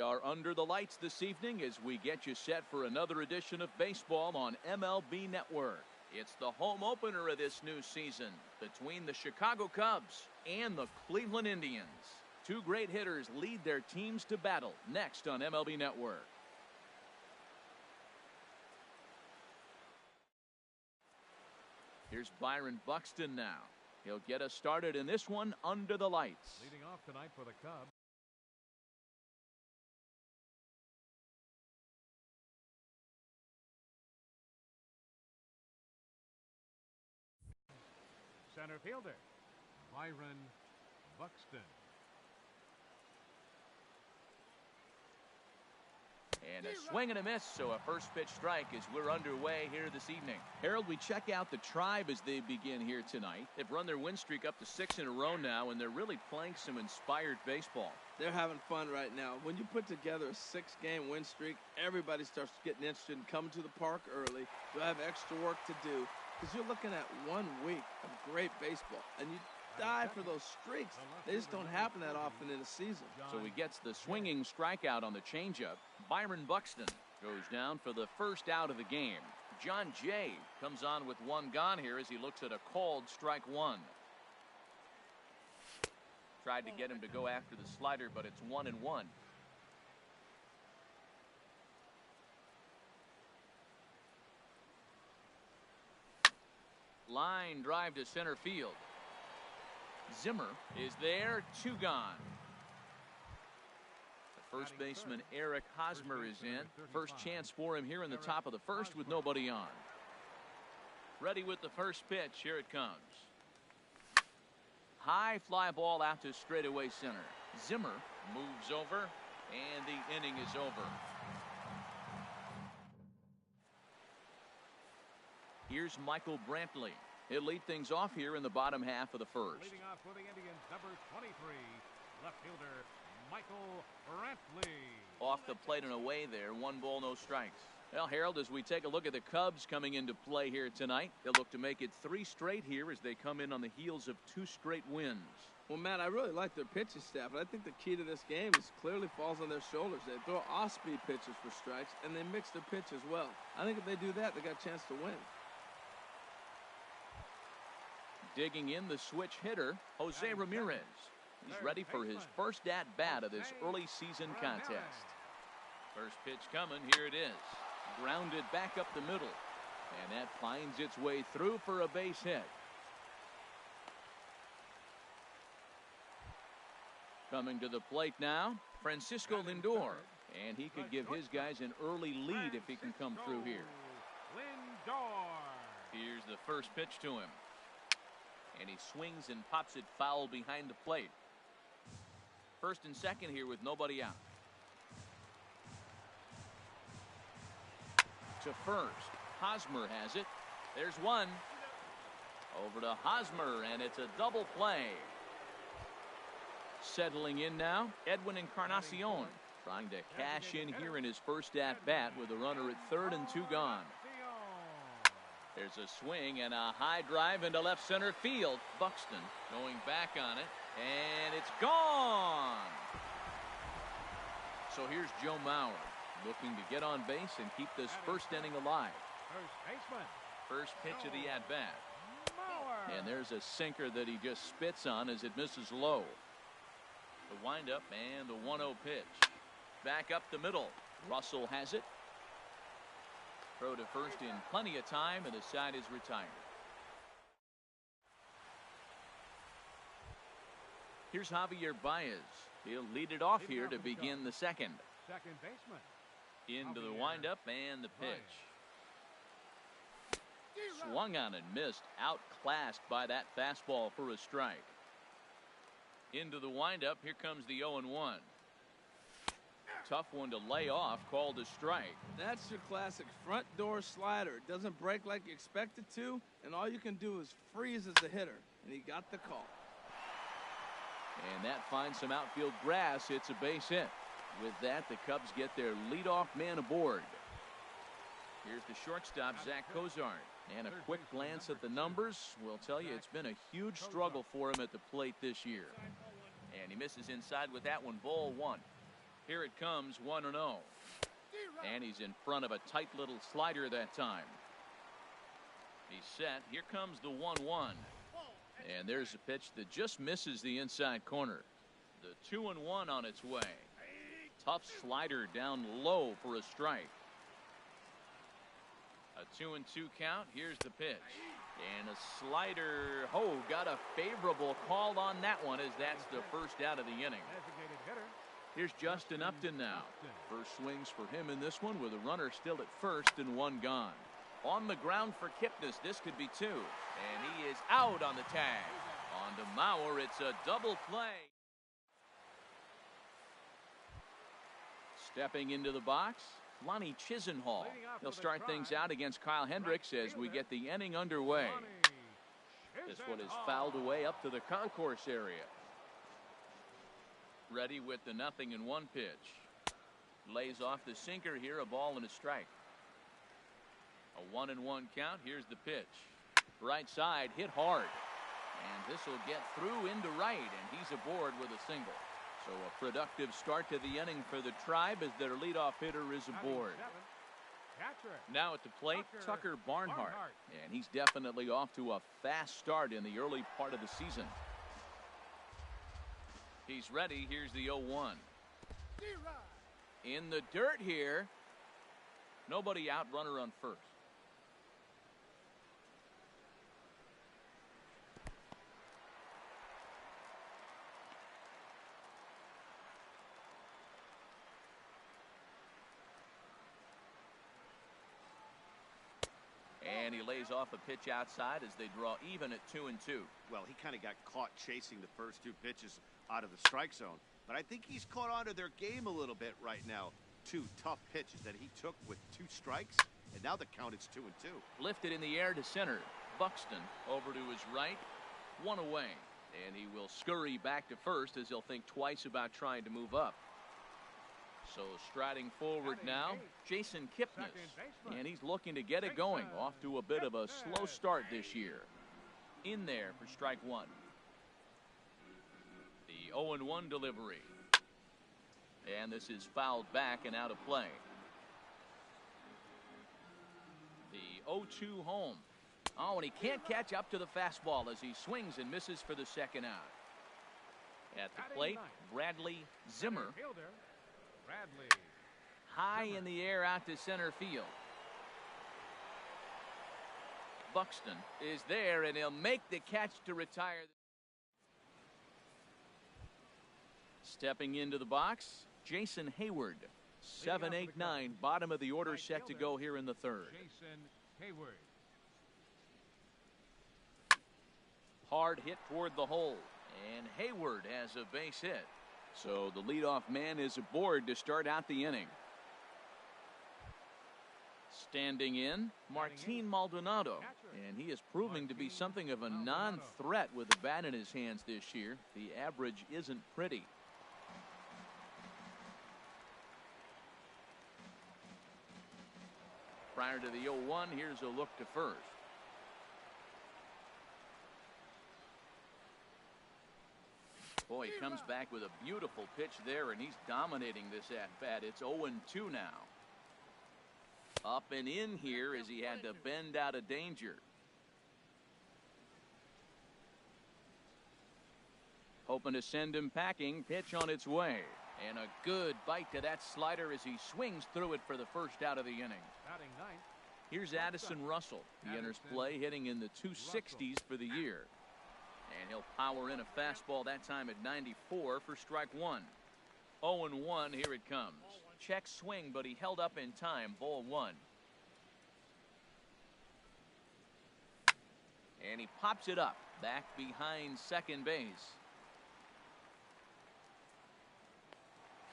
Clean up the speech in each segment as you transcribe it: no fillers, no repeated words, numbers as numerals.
are under the lights this evening as we get you set for another edition of baseball on MLB Network. It's the home opener of this new season between the Chicago Cubs and the Cleveland Indians. Two great hitters lead their teams to battle next on MLB Network. Here's Byron Buxton now. He'll get us started in this one under the lights. Leading off tonight for the Cubs. Center fielder, Byron Buxton. And a swing and a miss, so a first pitch strike as we're underway here this evening. Harold, we check out the Tribe as they begin here tonight. They've run their win streak up to 6 in a row now, and they're really playing some inspired baseball. They're having fun right now. When you put together a 6-game win streak, everybody starts getting interested in coming to the park early. You'll have extra work to do because you're looking at 1 week of great baseball, and you die for those streaks. They just don't happen that often in a season. So he gets the swinging strikeout on the changeup. Byron Buxton goes down for the first out of the game. John Jay comes on with 1 gone here as he looks at a called strike 1. Tried to get him to go after the slider, but it's 1-1. Line drive to center field. Zimmer is there, 2 gone. The first baseman Eric Hosmer is in. First chance for him here in the top of the first with nobody on. Ready with the first pitch. Here it comes. High fly ball out to straightaway center. Zimmer moves over, and the inning is over. Here's Michael Brantley. He'll lead things off here in the bottom half of the first. Leading off for the Indians, number 23, left fielder Michael Brantley. Off the plate and away there. 1 ball, no strikes. Well, Harold, as we take a look at the Cubs coming into play here tonight, they'll look to make it 3 straight here as they come in on the heels of 2 straight wins. Well, Matt, I really like their pitching staff, and I think the key to this game is clearly falls on their shoulders. They throw off-speed pitches for strikes, and they mix their pitch as well. I think if they do that, they got a chance to win. Digging in the switch hitter, Jose Ramirez. He's ready for his first at-bat of this early season contest. First pitch coming, here it is. Grounded back up the middle. And that finds its way through for a base hit. Coming to the plate now, Francisco Lindor. And he could give his guys an early lead if he can come through here. Lindor. Here's the first pitch to him. And he swings and pops it foul behind the plate. First and second here with nobody out. To first. Hosmer has it. There's 1. Over to Hosmer, and it's a double play. Settling in now, Edwin Encarnacion. Trying to cash in here in his first at-bat with a runner at 3rd and 2 gone. There's a swing and a high drive into left center field. Buxton going back on it, and it's gone. So here's Joe Mauer looking to get on base and keep this first inning alive. First baseman. First pitch of the at-bat. And there's a sinker that he just spits on as it misses low. The windup and the 1-0 pitch. Back up the middle. Russell has it. Throw to first in plenty of time, and the side is retired. Here's Javier Baez. He'll lead it off here to begin the second. Second baseman. Into the windup and the pitch. Swung on and missed. Outclassed by that fastball for a strike. Into the windup. Here comes the 0-1. Tough one to lay off, called a strike. That's your classic front door slider. It doesn't break like you expect it to, and all you can do is freeze as a hitter, and he got the call. And that finds some outfield grass. It's a base hit. With that, the Cubs get their leadoff man aboard. Here's the shortstop, Zach Cozart. And a quick glance at the numbers will tell you it's been a huge struggle for him at the plate this year. And he misses inside with that one, ball 1. Here it comes, 1-0. And he's in front of a tight little slider that time. He's set. Here comes the 1-1. And there's a pitch that just misses the inside corner. The 2-1 on its way. Tough slider down low for a strike. A 2-2 count. Here's the pitch. And a slider. Oh, got a favorable call on that one, as that's the first out of the inning. Here's Justin Upton now. First swings for him in this one, with a runner still at first and one gone. On the ground for Kipnis. This could be two. And he is out on the tag. On to Mauer. It's a double play. Stepping into the box, Lonnie Chisenhall. He'll start things out against Kyle Hendricks as we get the inning underway. This one is fouled away up to the concourse area. Ready with the 0-1 pitch. Lays off the sinker here, a ball and a strike. A 1-1 count. Here's the pitch. Right side, hit hard. And this will get through into right, and he's aboard with a single. So a productive start to the inning for the Tribe, as their leadoff hitter is aboard. Now at the plate, Tucker Barnhart. And he's definitely off to a fast start in the early part of the season. He's ready. Here's the 0-1. In the dirt here. Nobody out, runner on first. And he lays off a pitch outside as they draw even at 2-2. Well, he kind of got caught chasing the first two pitches out of the strike zone. But I think he's caught on to their game a little bit right now. Two tough pitches that he took with two strikes, and now the count is 2-2. Lifted in the air to center. Buxton over to his right. One away. And he will scurry back to first as he'll think twice about trying to move up. So striding forward now, Jason Kipnis. And he's looking to get it going. Off to a bit of a slow start this year. In there for strike one. The 0-1 delivery. And this is fouled back and out of play. The 0-2 home. Oh, and he can't catch up to the fastball as he swings and misses for the second out. At the plate, Bradley Zimmer. High in the air out to center field. Buxton is there, and he'll make the catch to retire. Stepping into the box, Jason Hayward. 7-8-9, bottom of the order, set to go here in the third. Jason Hayward. Hard hit toward the hole, and Hayward has a base hit. So the leadoff man is aboard to start out the inning. Standing in, Martin Maldonado, and he is proving to be something of a non-threat with the bat in his hands this year. The average isn't pretty. Prior to the 0-1, here's a look to first. Boy, he comes back with a beautiful pitch there, and he's dominating this at-bat. It's 0-2 now. Up and in here as he had to bend out of danger. Hoping to send him packing. Pitch on its way. And a good bite to that slider as he swings through it for the first out of the inning. Here's Addison Russell. He enters play hitting in the 260s for the year. And he'll power in a fastball that time at 94 for strike one. 0-1, here it comes. Check swing, but he held up in time. Ball one. And he pops it up back behind second base.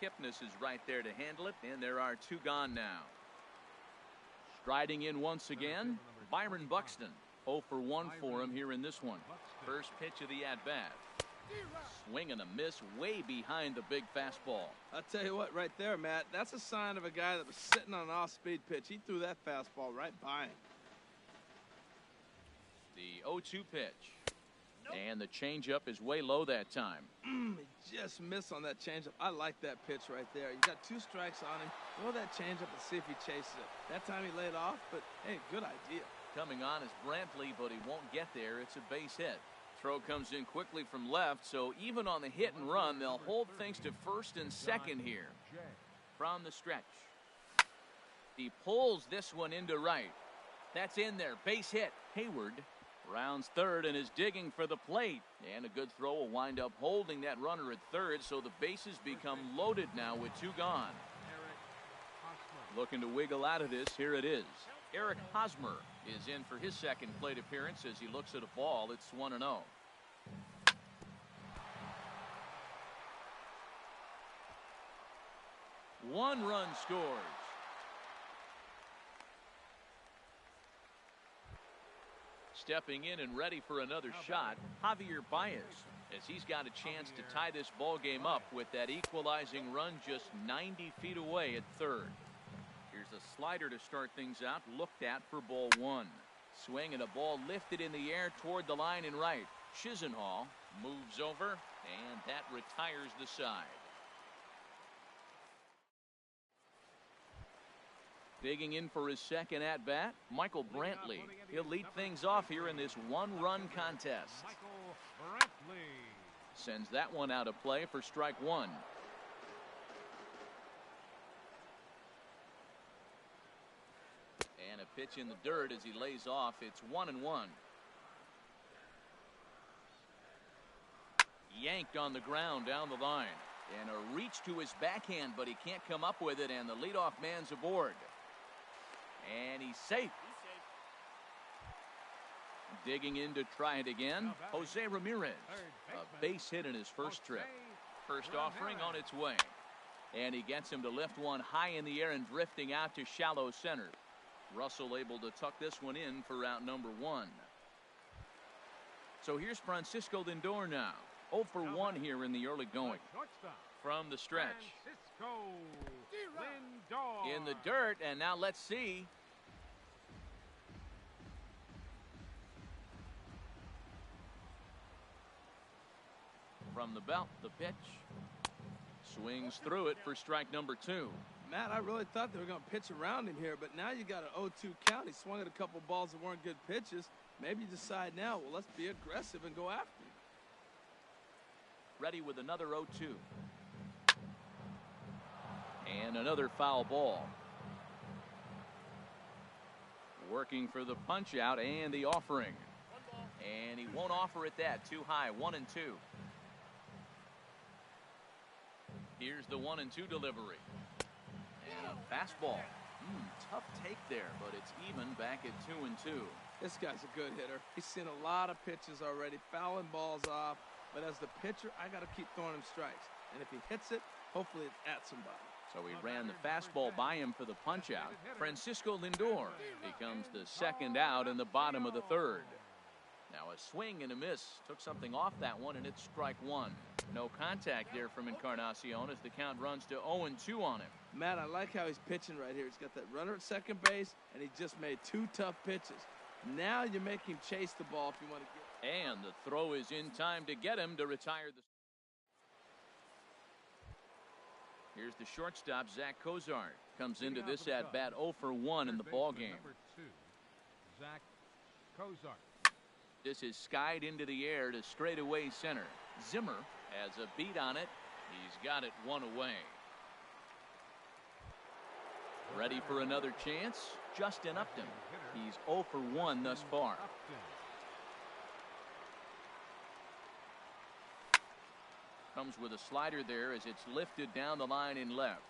Kipnis is right there to handle it, and there are two gone now. Striding in once again, Byron Buxton. 0 for 1 for him here in this one. First pitch of the at-bat. Swing and a miss way behind the big fastball. I'll tell you what, right there, Matt, that's a sign of a guy that was sitting on an off-speed pitch. He threw that fastball right by him. The 0-2 pitch. And the changeup is way low that time. He just missed on that changeup. I like that pitch right there. You got 2 strikes on him. Throw that changeup and see if he chases it. That time he laid off, but hey, good idea. Coming on is Brantley, but he won't get there. It's a base hit. Throw comes in quickly from left, so even on the hit and run, they'll hold things to first and second here. From the stretch. He pulls this one into right. That's in there. Base hit. Hayward rounds third and is digging for the plate. And a good throw will wind up holding that runner at third, so the bases become loaded now with 2 gone. Looking to wiggle out of this. Here it is. Eric Hosmer is in for his second plate appearance as he looks at a ball. It's 1-0. 1 run scores. Stepping in and ready for another shot, Javier Baez, as he's got a chance to tie this ball game up with that equalizing run just 90 feet away at third. Here's a slider to start things out, looked at for ball 1. Swing and a ball lifted in the air toward the line and right. Chisenhall moves over, and that retires the side. Digging in for his second at-bat, Michael Brantley. He'll lead things off here in this 1-run contest. Sends that one out of play for strike 1. And a pitch in the dirt as he lays off. It's 1-1. Yanked on the ground down the line. And a reach to his backhand, but he can't come up with it, and the leadoff man's aboard. And he's safe. Digging in to try it again, Jose Ramirez. A base hit in his first trip. First offering on its way. And he gets him to lift one high in the air and drifting out to shallow center. Russell able to tuck this one in for out number 1. So here's Francisco Lindor now. 0 for 1 here in the early going. From the stretch. In the dirt, and now let's see. From the belt, the pitch. Swings through it for strike number 2. Matt, I really thought they were going to pitch around him here, but now you got an 0-2 count. He swung at a couple balls that weren't good pitches. Maybe you decide now, well, let's be aggressive and go after him. Ready with another 0-2. And another foul ball. Working for the punch out and the offering. And he won't offer it that. Too high. 1-2. Here's the 1-2 delivery. And a fastball. Tough take there, but it's even back at 2-2. This guy's a good hitter. He's seen a lot of pitches already, fouling balls off. But as the pitcher, I got to keep throwing him strikes. And if he hits it, hopefully it's at somebody. So he ran the fastball by him for the punch out. Francisco Lindor becomes the second out in the bottom of the third. Now a swing and a miss. Took something off that one, and it's strike 1. No contact there from Encarnacion as the count runs to 0-2 on him. Matt, I like how he's pitching right here. He's got that runner at second base, and he just made 2 tough pitches. Now you make him chase the ball if you want to get. And the throw is in time to get him to retire the. Here's the shortstop, Zach Cozart. Comes into this at-bat 0 for 1 in the ballgame. Number 2, Zach Cozart. This is skied into the air to straightaway center. Zimmer has a beat on it. He's got it 1 away. Ready for another chance? Justin Upton. He's 0 for 1 thus far. Comes with a slider there as it's lifted down the line in left.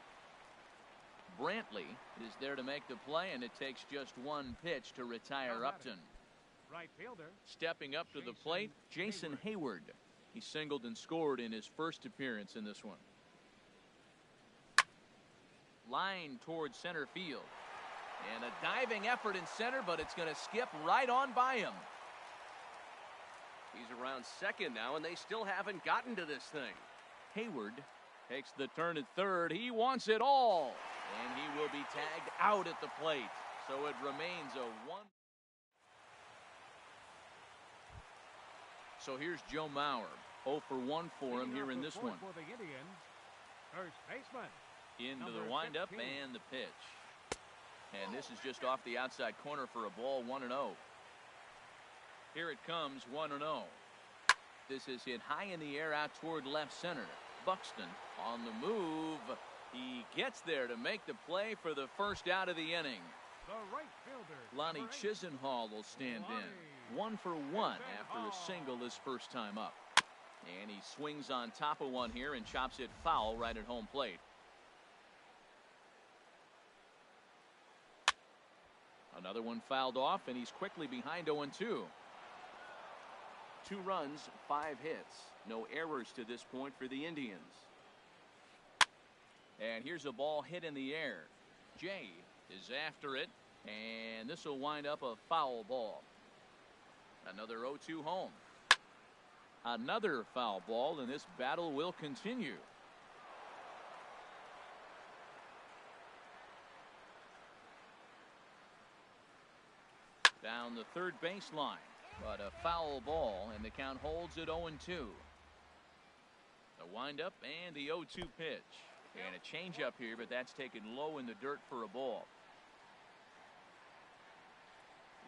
Brantley is there to make the play, and it takes just 1 pitch to retire Upton. Right fielder. Stepping up to the plate, Jason Hayward. He singled and scored in his first appearance in this one. Line towards center field. And a diving effort in center, but it's going to skip right on by him. He's around second now, and they still haven't gotten to this thing. Hayward takes the turn at third. He wants it all, and he will be tagged out at the plate. So it remains a 1. So here's Joe Mauer. 0 for 1 for him here in this one. For the Indians, first baseman. Into the windup and the pitch. And this is just off the outside corner for a ball, 1-0. Here it comes, 1-0. This is hit high in the air out toward left center. Buxton on the move. He gets there to make the play for the first out of the inning. The right fielder, Lonnie Chisenhall will stand in. 1 for 1 after a single his first time up. And he swings on top of one here and chops it foul right at home plate. Another one fouled off, and he's quickly behind 0-2. 2 runs, 5 hits. No errors to this point for the Indians. And here's a ball hit in the air. Jay is after it, and this will wind up a foul ball. Another 0-2 home. Another foul ball, and this battle will continue. Down the third baseline, but a foul ball, and the count holds at 0-2. The windup and the 0-2 pitch. And a changeup here, but that's taken low in the dirt for a ball.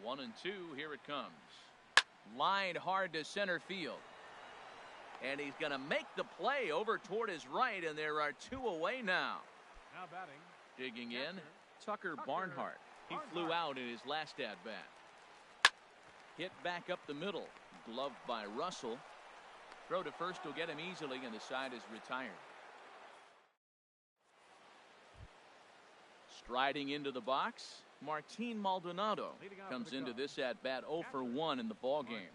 1-2, here it comes. Lined hard to center field. And he's going to make the play over toward his right, and there are 2 away now. Now batting. Digging in, Tucker Barnhart. He flew out in his last at-bat. Hit back up the middle. Gloved by Russell. Throw to first will get him easily, and the side is retired. Striding into the box, Martin Maldonado comes into this at-bat 0 for 1 in the ballgame.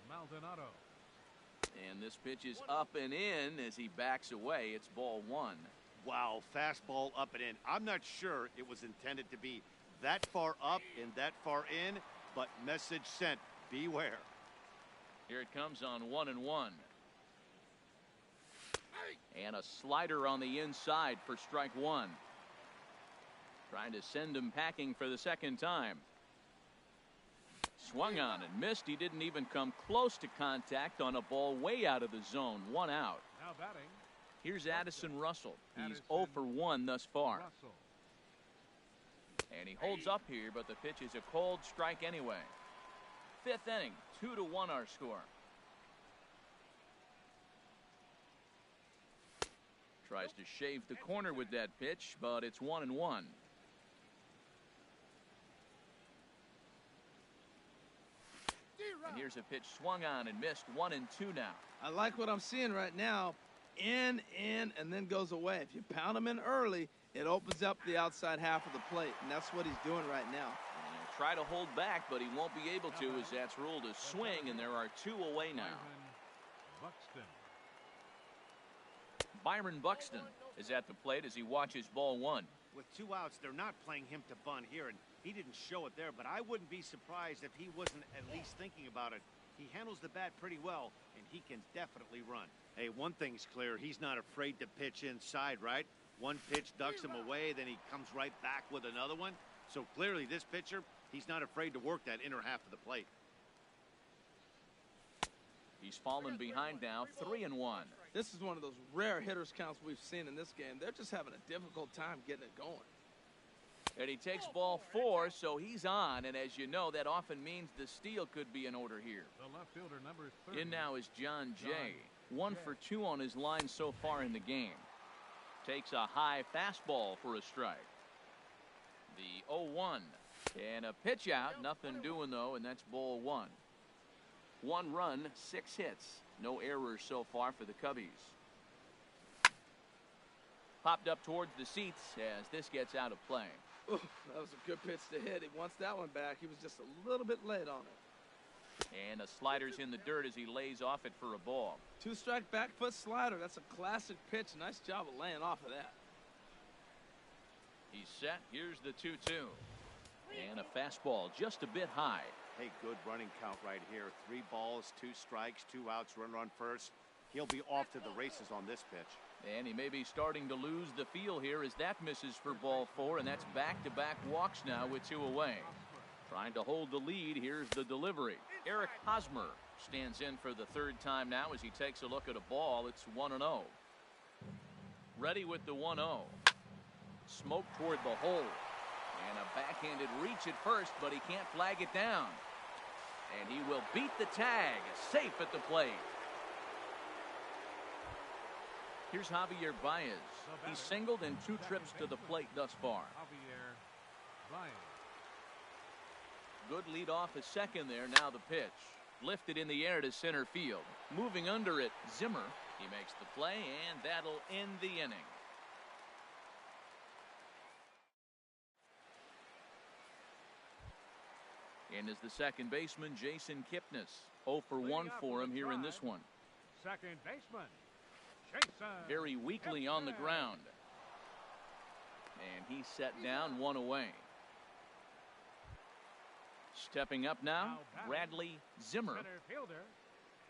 Maldonado. And this pitch is up and in as he backs away. It's ball 1. Wow, fastball up and in. I'm not sure it was intended to be that far up and that far in, but message sent, beware. Here it comes on 1-1. And a slider on the inside for strike 1. Trying to send him packing for the second time. Swung on and missed. He didn't even come close to contact on a ball way out of the zone. 1 out. Now batting. Here's Addison Russell. He's 0 for 1 thus far. Russell. And he holds up here, but the pitch is a cold strike anyway. 5th inning, 2-1 our score. Tries to shave the corner with that pitch, but it's 1-1. And here's a pitch swung on and missed. 1-2 now. I like what I'm seeing right now. In, and then goes away. If you pound him in early, it opens up the outside half of the plate, and that's what he's doing right now. And he'll try to hold back, but he won't be able to as that's ruled a swing, and there are 2 away now. Buxton. Byron Buxton is at the plate as he watches ball 1. With 2 outs, they're not playing him to bunt here, and he didn't show it there, but I wouldn't be surprised if he wasn't at least thinking about it. He handles the bat pretty well, and he can definitely run. Hey, one thing's clear. He's not afraid to pitch inside, right? One pitch ducks him away, then he comes right back with another one. So clearly this pitcher, he's not afraid to work that inner half of the plate. He's fallen behind now, 3-1. This is one of those rare hitters counts we've seen in this game. They're just having a difficult time getting it going. And he takes ball 4, so he's on. And as you know, that often means the steal could be in order here. The left fielder, number 30. In now is John Jay. 1 for 2 on his line so far in the game. Takes a high fastball for a strike. The 0-1. And a pitch out. Nothing doing, though, and that's ball 1. 1 run, 6 hits. No errors so far for the Cubbies. Popped up towards the seats as this gets out of play. Ooh, that was a good pitch to hit. He wants that one back. He was just a little bit late on it. And a slider's in the dirt as he lays off it for a ball. 2-strike back foot slider. That's a classic pitch. Nice job of laying off of that. He's set. Here's the 2-2. And a fastball just a bit high. Hey, good running count right here. 3 balls, 2 strikes, 2 outs, runner on first. He'll be off to the races on this pitch. And he may be starting to lose the feel here as that misses for ball 4, and that's back-to-back walks now with 2 away. Trying to hold the lead. Here's the delivery. Eric Hosmer Stands in for the third time now as he takes a look at a ball. It's 1-0. Ready with the 1-0. Smoke toward the hole. And a backhanded reach at first, but he can't flag it down. And he will beat the tag. Safe at the plate. Here's Javier Baez. He's singled in 2 trips to the plate thus far. Javier Baez. Good lead off at second there. Now the pitch. Lifted in the air to center field. Moving under it, Zimmer. He makes the play, and that'll end the inning. And is the second baseman, Jason Kipnis. 0 for 1 for him here in this one. Second baseman, Jason. Very weakly on the ground. And he's set down, 1 away. Stepping up now, Bradley Zimmer. Center fielder,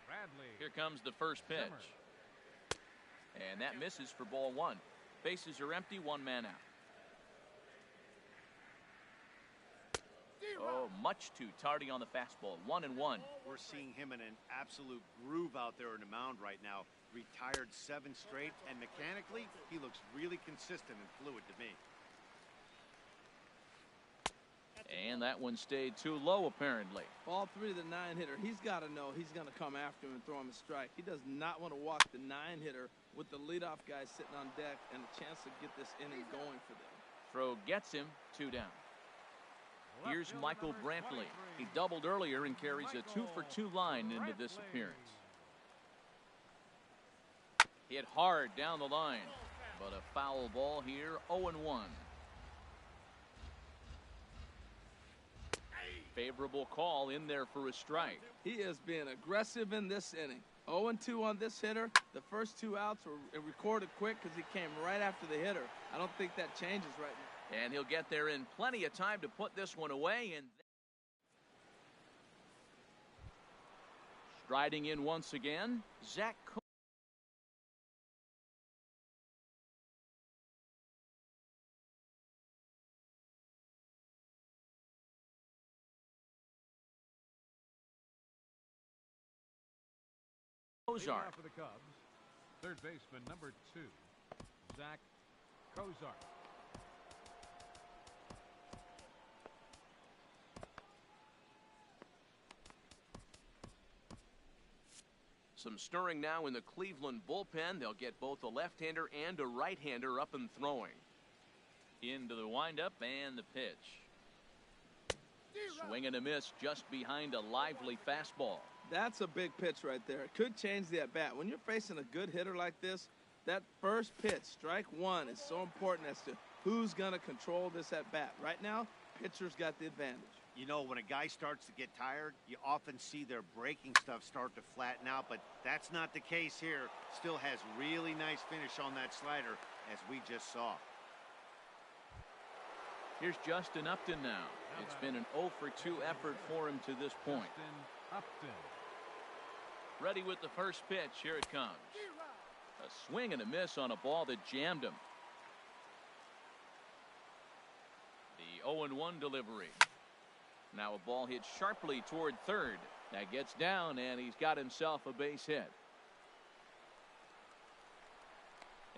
Bradley. Here comes the first pitch. Zimmer. And that misses for ball 1. Bases are empty, 1 man out. Oh, much too tardy on the fastball. 1-1. We're seeing him in an absolute groove out there in the mound right now. Retired 7 straight, and mechanically, he looks really consistent and fluid to me. And that one stayed too low, apparently. Ball 3 to the 9-hitter. He's got to know he's going to come after him and throw him a strike. He does not want to walk the 9-hitter with the leadoff guy sitting on deck and a chance to get this inning going for them. Throw gets him, 2 down. Here's Michael Brantley. He doubled earlier and carries a 2-for-2 line into this appearance. Hit hard down the line, but a foul ball here, 0-1. Favorable call in there for a strike. He is being aggressive in this inning. 0-2 on this hitter. The first 2 outs were recorded quick because he came right after the hitter. I don't think that changes right now. And he'll get there in plenty of time to put this one away. And striding in once again, Zach Kozar. For the Cubs, third baseman number 2, Zach Kozar. Some stirring now in the Cleveland bullpen. They'll get both a left-hander and a right-hander up and throwing. Into the windup and the pitch. Swing and a miss just behind a lively fastball. That's a big pitch right there. It could change the at-bat. When you're facing a good hitter like this, that first pitch, strike 1, is so important as to who's going to control this at-bat. Right now, pitcher's got the advantage. You know, when a guy starts to get tired, you often see their breaking stuff start to flatten out, but that's not the case here. Still has really nice finish on that slider, as we just saw. Here's Justin Upton now. It's been an 0-for-2 effort for him to this point. Justin Upton. Ready with the first pitch. Here it comes. A swing and a miss on a ball that jammed him. The 0-1 delivery. Now a ball hit sharply toward third. That gets down, and he's got himself a base hit.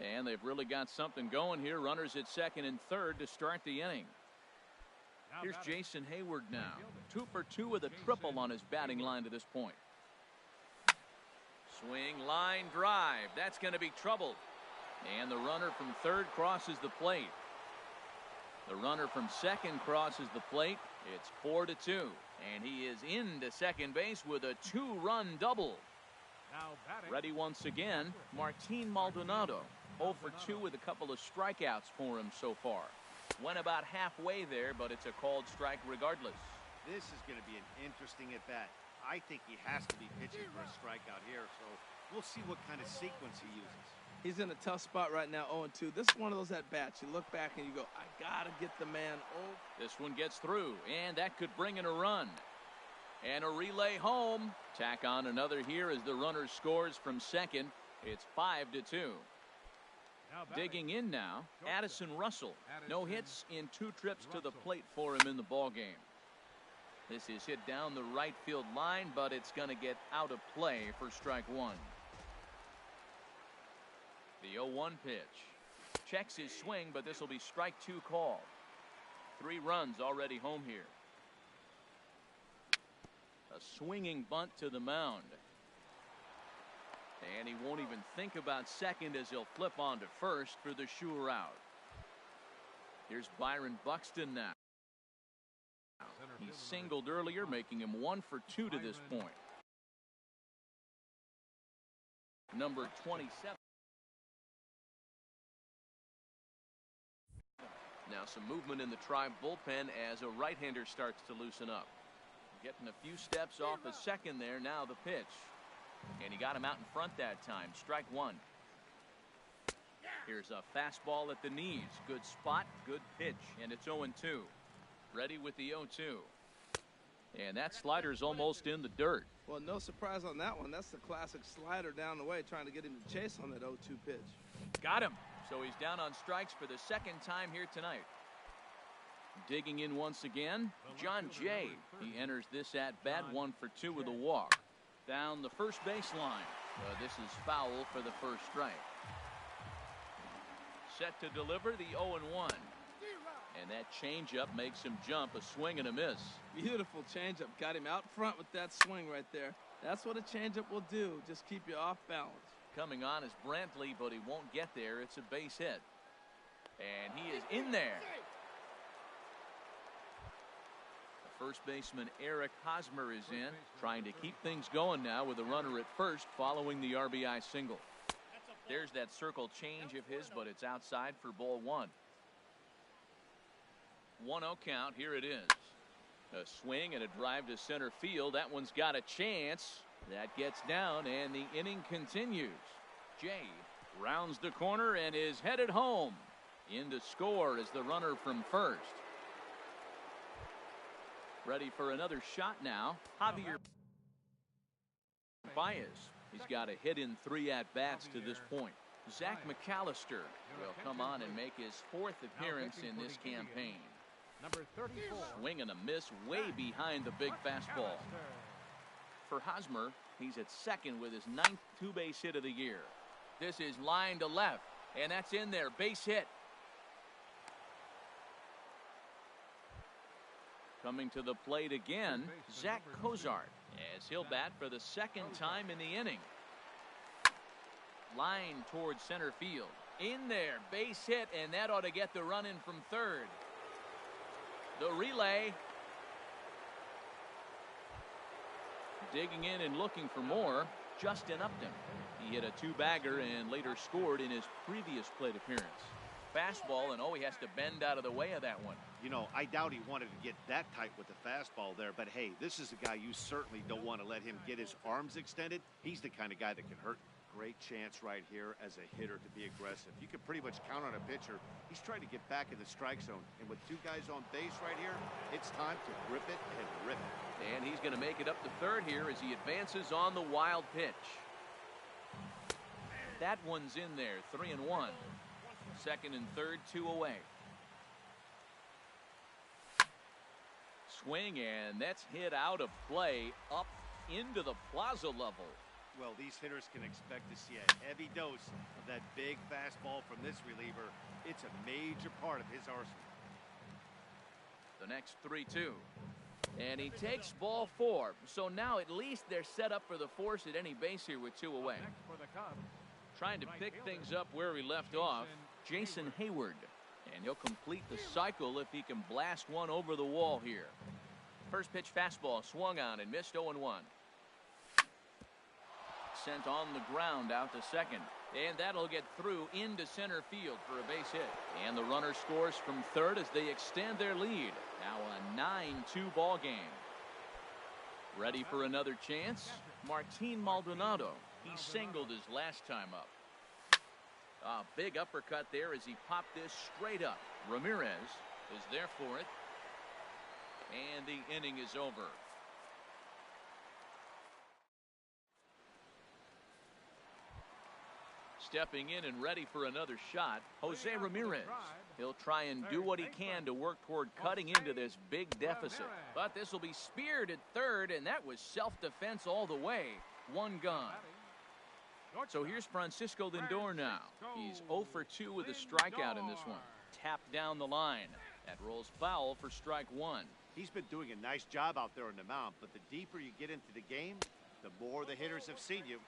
And they've really got something going here. Runners at second and third to start the inning. Here's Jason Hayward now. 2 for 2 with a triple on his batting line to this point. Swing, line drive. That's going to be trouble. And the runner from third crosses the plate. The runner from second crosses the plate. It's 4-2. And he is into second base with a 2-run double. Ready once again, Martin Maldonado. 0 for 2 with a couple of strikeouts for him so far. Went about halfway there, but it's a called strike regardless. This is going to be an interesting at-bat. I think he has to be pitching for a strikeout here, so we'll see what kind of sequence he uses. He's in a tough spot right now, 0-2. This is one of those at-bats. You look back and you go, I got to get the man. This one gets through, and that could bring in a run. And a relay home. Tack on another here as the runner scores from second. It's 5-2. Digging in now, Addison Russell. No hits in 2 trips to the plate for him in the ballgame. This is hit down the right field line, but it's going to get out of play for strike one. The 0-1 pitch. Checks his swing, but this will be strike two called. 3 runs already home here. A swinging bunt to the mound. And he won't even think about second as he'll flip on to first for the sure out. Here's Byron Buxton now. He singled earlier, making him 1 for 2 to this point. Number 27. Now some movement in the Tribe bullpen as a right-hander starts to loosen up. Getting a few steps off a second there. Now the pitch. And he got him out in front that time. Strike one. Here's a fastball at the knees. Good spot, good pitch, and it's 0-2. Ready with the 0-2. And that slider's almost in the dirt. Well, no surprise on that one. That's the classic slider down the way, trying to get him to chase on that 0-2 pitch. Got him. So he's down on strikes for the second time here tonight. Digging in once again, John Jay. He enters this at bat 1 for 2 with a walk. Down the first baseline. This is foul for the first strike. Set to deliver the 0-1. And that changeup makes him jump. A swing and a miss. Beautiful changeup. Got him out front with that swing right there. That's what a changeup will do. Just keep you off balance. Coming on is Brantley, but he won't get there. It's a base hit. And he is in there. First baseman Eric Hosmer is in, trying to keep things going now with a runner at first following the RBI single. There's that circle change of his, but it's outside for ball 1. 1-0 count. Here it is. A swing and a drive to center field. That one's got a chance. That gets down, and the inning continues. Jay rounds the corner and is headed home. In to score is the runner from first. Ready for another shot now. Javier Baez. He's got a hit in 3 at-bats to this point. Zach McAllister will come on and make his 4th appearance in this campaign. Number 34. Swing and a miss way behind the big fastball. For Hosmer, he's at second with his 9th two-base hit of the year. This is line to left, and that's in there. Base hit. Coming to the plate again, Zach Cozart, as he'll bat for the 2nd time in the inning. Line towards center field. In there, base hit, and that ought to get the run in from third. The relay. Digging in and looking for more, Justin Upton. He hit a 2-bagger and later scored in his previous plate appearance. Fastball, and he has to bend out of the way of that one. You know, I doubt he wanted to get that tight with the fastball there, but hey, this is a guy you certainly don't want to let him get his arms extended. He's the kind of guy that can hurt. Great chance right here as a hitter to be aggressive. You can pretty much count on a pitcher. He's trying to get back in the strike zone, and with 2 guys on base right here, it's time to grip it and rip it. And he's going to make it up to third here as he advances on the wild pitch. That one's in there, 3-1. Second and third, 2 away. Swing, and that's hit out of play up into the plaza level. Well, these hitters can expect to see a heavy dose of that big fastball from this reliever. It's a major part of his arsenal. The next 3-2. And he takes ball 4. So now at least they're set up for the force at any base here with 2 away. Trying to pick things up where he left off, Jason Hayward. And he'll complete the cycle if he can blast one over the wall here. First pitch fastball swung on and missed 0-1. Sent on the ground out to second. And that'll get through into center field for a base hit. And the runner scores from third as they extend their lead. Now a 9-2 ball game. Ready for another chance? Martin Maldonado. He singled his last time up. A big uppercut there as he popped this straight up. Ramirez is there for it. And the inning is over. Stepping in and ready for another shot, Jose Ramirez. He'll try and do what he can to work toward cutting into this big deficit. But this will be speared at third, and that was self-defense all the way. One gone. So here's Francisco Lindor now. He's 0 for 2 with a strikeout in this one. Tapped down the line. That rolls foul for strike one. He's been doing a nice job out there on the mound, but the deeper you get into the game, the more the hitters have seen you.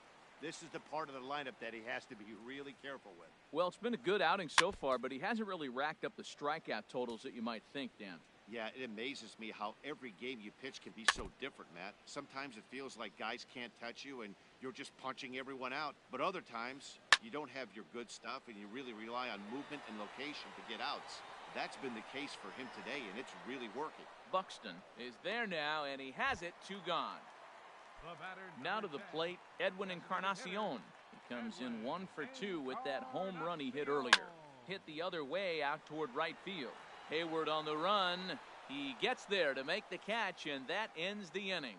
This is the part of the lineup that he has to be really careful with. Well, it's been a good outing so far, but he hasn't really racked up the strikeout totals that you might think, Dan. Yeah, it amazes me how every game you pitch can be so different, Matt. Sometimes it feels like guys can't touch you and you're just punching everyone out. But other times, you don't have your good stuff and you really rely on movement and location to get outs. That's been the case for him today, and it's really working. Buxton is there now, and he has it. 2 gone. Now to the plate, Edwin Encarnacion. He comes in 1 for 2 with that home run he hit earlier. Hit the other way out toward right field. Hayward on the run. He gets there to make the catch, and that ends the inning.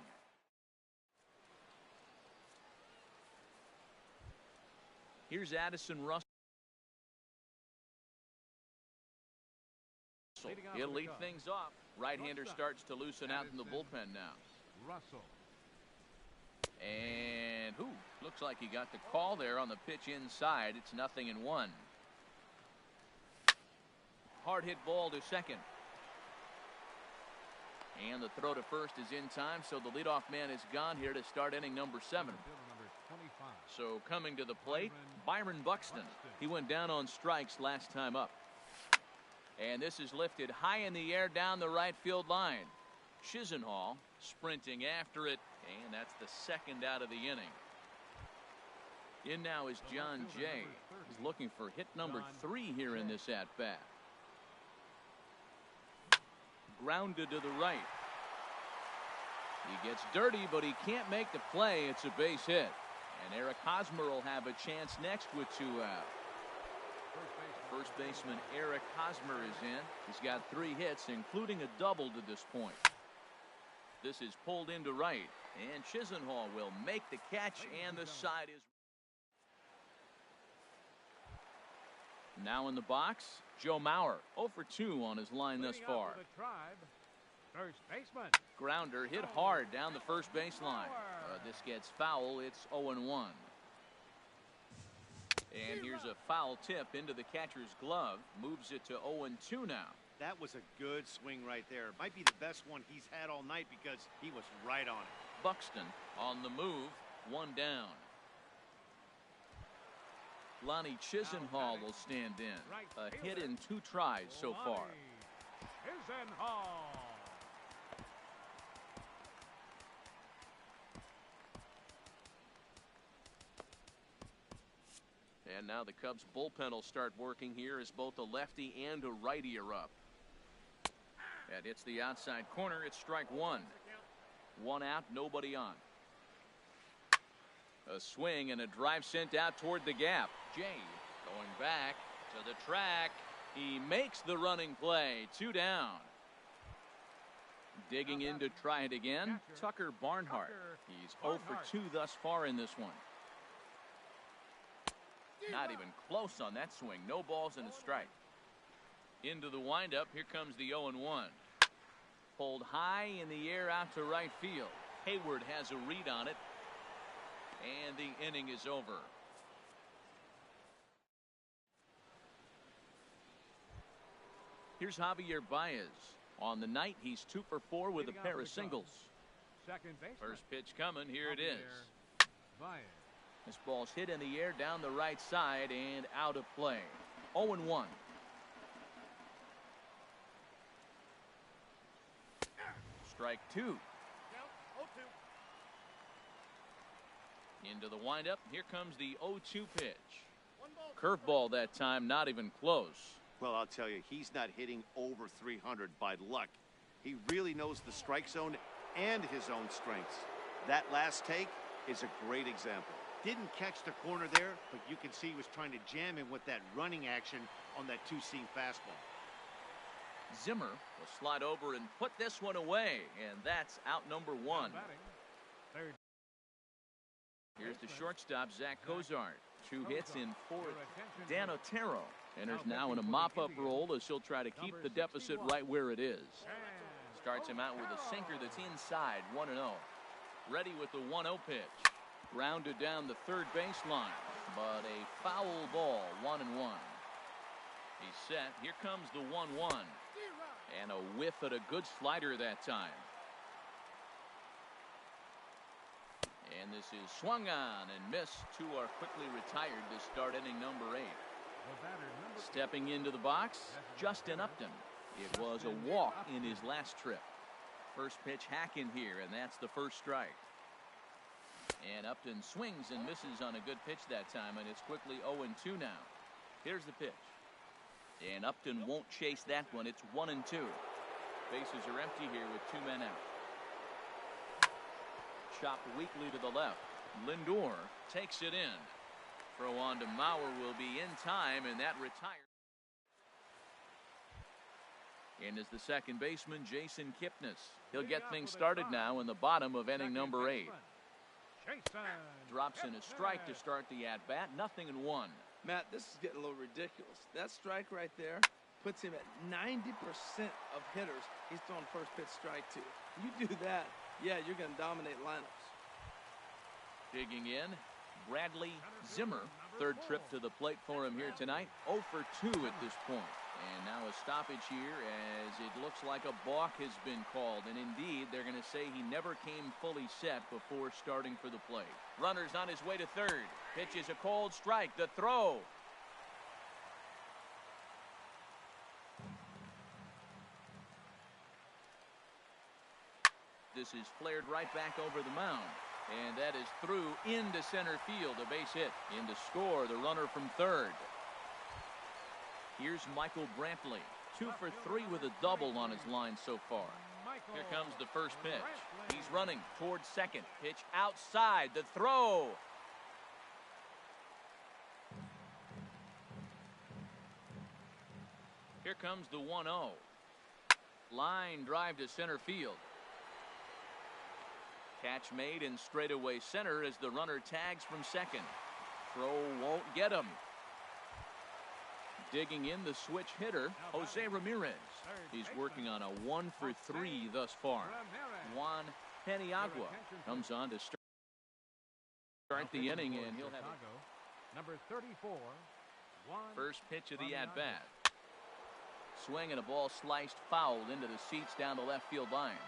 Here's Addison Russell. He'll lead things off. Right-hander starts to loosen out in the bullpen now. Russell. And looks like he got the call there on the pitch inside. It's 0-1. Hard hit ball to second. And the throw to first is in time, so the leadoff man is gone here to start inning number 7. So coming to the plate, Byron Buxton. He went down on strikes last time up. And this is lifted high in the air down the right field line. Chisenhall sprinting after it, and that's the second out of the inning. In now is John Jay. He's looking for hit number 3 here in this at-bat. Grounded to the right. He gets dirty, but he can't make the play. It's a base hit. And Eric Hosmer will have a chance next with 2 out. First baseman Eric Hosmer is in. He's got 3 hits, including a double to this point. This is pulled into right, and Chisenhall will make the catch, and the side is. Now in the box, Joe Mauer, 0 for 2 on his line thus far. First baseman. Grounder hit hard down the first baseline. This gets foul. It's 0-1. And here's a foul tip into the catcher's glove. Moves it to 0-2 now. That was a good swing right there. Might be the best one he's had all night because he was right on it. Buxton on the move. 1 down. Lonnie Chisenhall will stand in. A hit in 2 tries so far. Chisenhall. And now the Cubs bullpen will start working here as both a lefty and a righty are up. That hits the outside corner. It's strike 1. 1 out, nobody on. A swing and a drive sent out toward the gap. Jay going back to the track. He makes the running play. 2 down. Digging in to try it again, Tucker Barnhart. He's 0 for 2 thus far in this one. Not even close on that swing. No balls and a strike. Into the windup. Here comes the 0-1. Pulled high in the air out to right field. Hayward has a read on it. And the inning is over. Here's Javier Baez. On the night, he's 2 for 4 with a pair of singles. First pitch coming. Here it is. This ball's hit in the air down the right side and out of play. 0-1. Strike 2. Into the windup. Here comes the 0-2 pitch. Curveball that time, not even close. Well, I'll tell you, he's not hitting over 300 by luck. He really knows the strike zone and his own strengths. That last take is a great example. Didn't catch the corner there, but you can see he was trying to jam him with that running action on that 2-seam fastball. Zimmer will slide over and put this one away, and that's out number 1. Here's the shortstop, Zach Cozart. 2 hits in 4. Dan Otero enters now in a mop-up role as he'll try to keep the deficit right where it is. Starts him out with a sinker that's inside, 1-0. Ready with the 1-0 pitch. Grounded down the third baseline, but a foul ball, 1-1. He's set. Here comes the 1-1. And a whiff at a good slider that time. And this is swung on and missed. 2 are quickly retired to start inning number 8. Stepping into the box, Justin Upton. It was a walk in his last trip. First pitch hack in here, and that's the first strike. And Upton swings and misses on a good pitch that time, and it's quickly 0-2 now. Here's the pitch. And Upton won't chase that one. It's 1-2. Bases are empty here with 2 men out. Chopped weakly to the left. Lindor takes it in. Throw on to Mauer will be in time, and that retires. In is the second baseman, Jason Kipnis. He'll get things started now in the bottom of inning number 8. Drops in a strike to start the at-bat. 0-1. Matt, this is getting a little ridiculous. That strike right there puts him at 90% of hitters he's throwing first pitch strike to. You do that, yeah, you're going to dominate lineups. Digging in, Bradley Zimmer. Third trip to the plate for him here tonight. 0 for 2 at this point. And now a stoppage here as it looks like a balk has been called. And indeed, they're going to say he never came fully set before starting for the plate. Runner's on his way to third. Pitch is a cold strike. The throw. This is flared right back over the mound. And that is through into center field. A base hit. In to score, the runner from third. Here's Michael Brantley. 2 for 3 with a double on his line so far. Here comes the first pitch. He's running towards second. Pitch outside. The throw. Here comes the 1-0. Line drive to center field. Catch made in straightaway center as the runner tags from second. Throw won't get him. Digging in the switch hitter, Jose Ramirez. He's working on a 1 for 3 thus far. Juan Paniagua comes on to start the inning, and he'll have number 34. First pitch of the at-bat. Swing and a ball sliced foul into the seats down the left field line.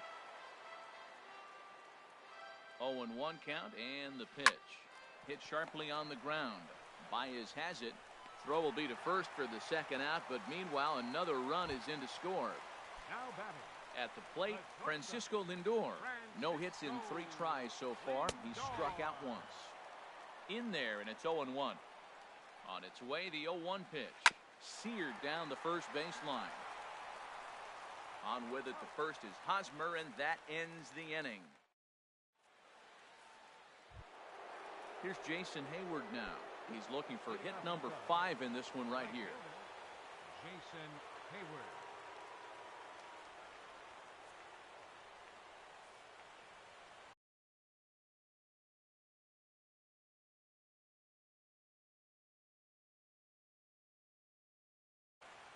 0-1 count, and the pitch. Hit sharply on the ground. Baez has it. Throw will be to first for the second out, but meanwhile another run is in to score. At the plate, Francisco Lindor. No hits in 3 tries so far. He struck out once. In there, and it's 0-1. On its way, the 0-1 pitch. Seared down the first baseline. On with it, the first is Hosmer, and that ends the inning. Here's Jason Hayward now. He's looking for hit number 5 in this one right here. Jason Hayward.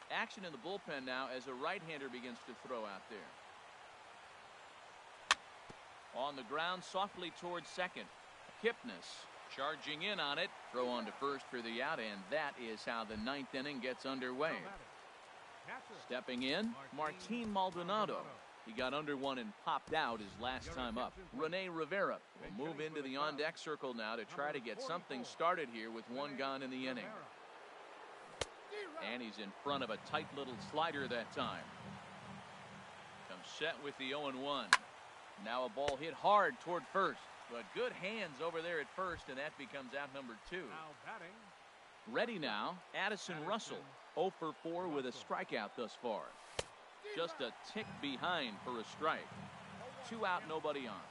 Action in the bullpen now as a right-hander begins to throw out there. On the ground, softly towards second. Kipnis charging in on it. Throw on to first for the out, and that is how the 9th inning gets underway. Stepping in, Martin Maldonado. He got under one and popped out his last time up. Rene Rivera will move into the on-deck circle now to try to get something started here with 1 gone in the inning. And he's in front of a tight little slider that time. Comes set with the 0-1. Now a ball hit hard toward first. But good hands over there at first, and that becomes out number 2. Ready now, Addison Russell. 0 for 4 with a strikeout thus far. Just a tick behind for a strike. 2 out, nobody on.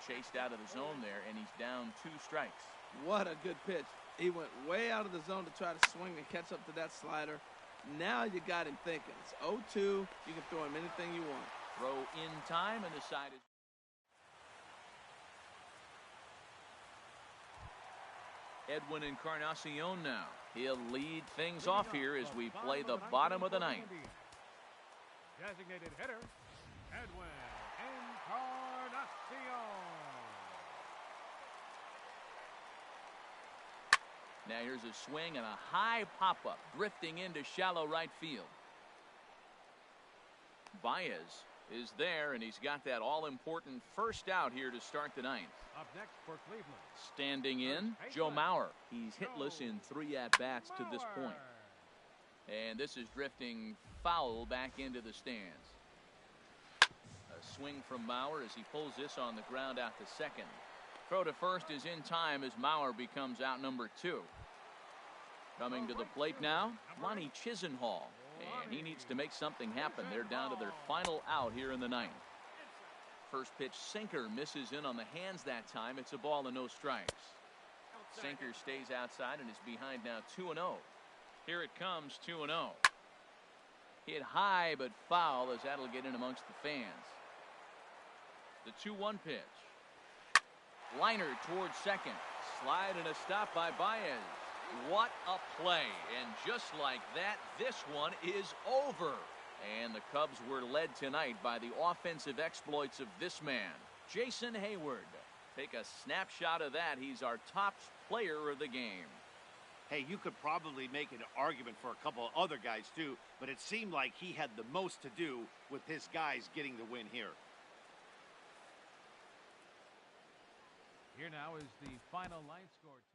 Chased out of the zone there, and he's down 2 strikes. What a good pitch. He went way out of the zone to try to swing and catch up to that slider. Now you got him thinking. It's 0-2. You can throw him anything you want. Throw in time, and the side is. Edwin Encarnacion now. He'll lead things off here as we play the bottom of the ninth. Designated hitter, Edwin Encarnacion. Now here's a swing and a high pop-up, drifting into shallow right field. Baez is there, and he's got that all-important first out here to start the ninth. Up next for Cleveland. Standing in, Joe Mauer. He's hitless in 3 at-bats to this point. And this is drifting foul back into the stands. A swing from Mauer as he pulls this on the ground out to second. Throw to first is in time as Mauer becomes out number 2. Coming to the plate now, Lonnie Chisenhall. And he needs to make something happen. They're down to their final out here in the ninth. First pitch sinker misses in on the hands that time. It's a ball and no strikes. Sinker stays outside and is behind now 2-0. Here it comes, 2-0. Hit high but foul as that'll get in amongst the fans. The 2-1 pitch. Liner towards second. Slide and a stop by Baez. What a play. And just like that, this one is over. And the Cubs were led tonight by the offensive exploits of this man, Jason Hayward. Take a snapshot of that. He's our top player of the game. Hey, you could probably make an argument for a couple of other guys too, but it seemed like he had the most to do with his guys getting the win here. Here now is the final line score tonight.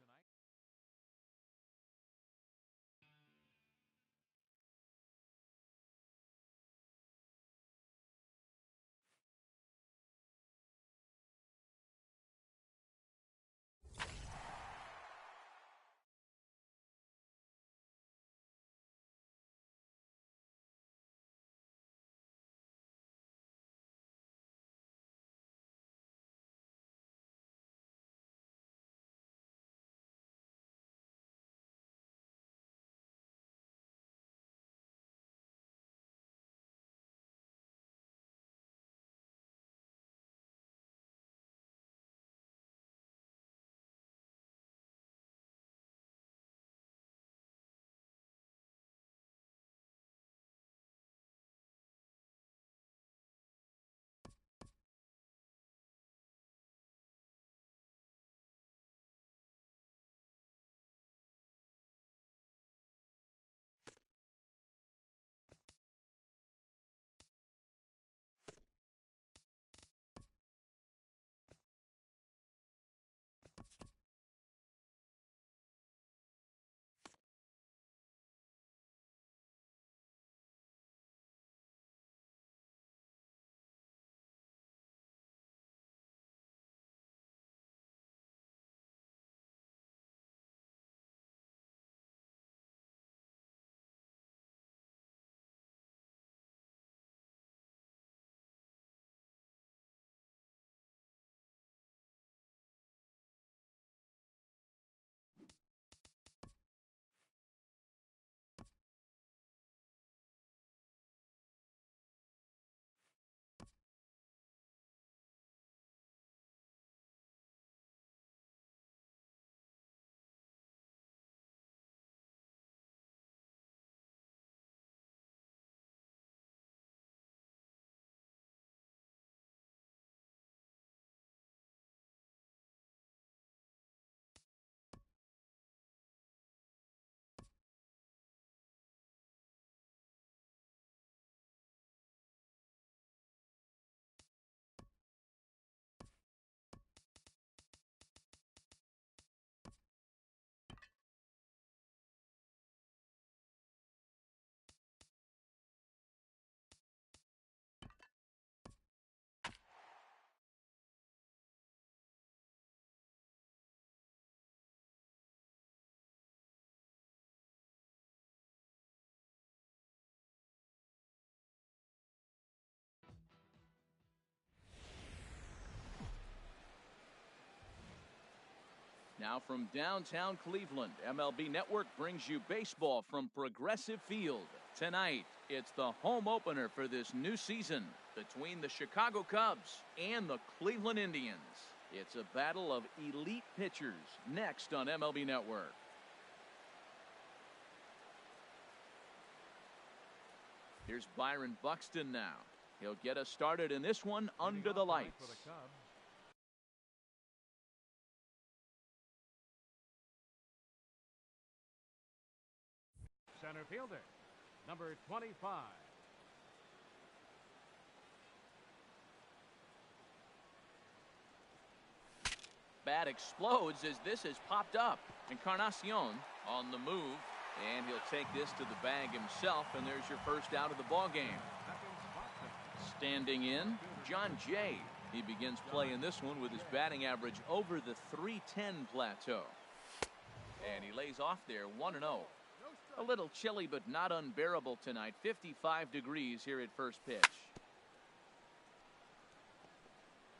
Now from downtown Cleveland, MLB Network brings you baseball from Progressive Field. Tonight, it's the home opener for this new season between the Chicago Cubs and the Cleveland Indians. It's a battle of elite pitchers next on MLB Network. Here's Byron Buxton now. He'll get us started in this one under the lights. For the Cubs, center fielder, number 25. Bat explodes as this has popped up. Encarnacion on the move, and he'll take this to the bag himself, and there's your first out of the ball game. Standing in, John Jay. He begins play in this one with his batting average over the 310 plateau. And he lays off there 1-0. A little chilly but not unbearable tonight. 55 degrees here at first pitch.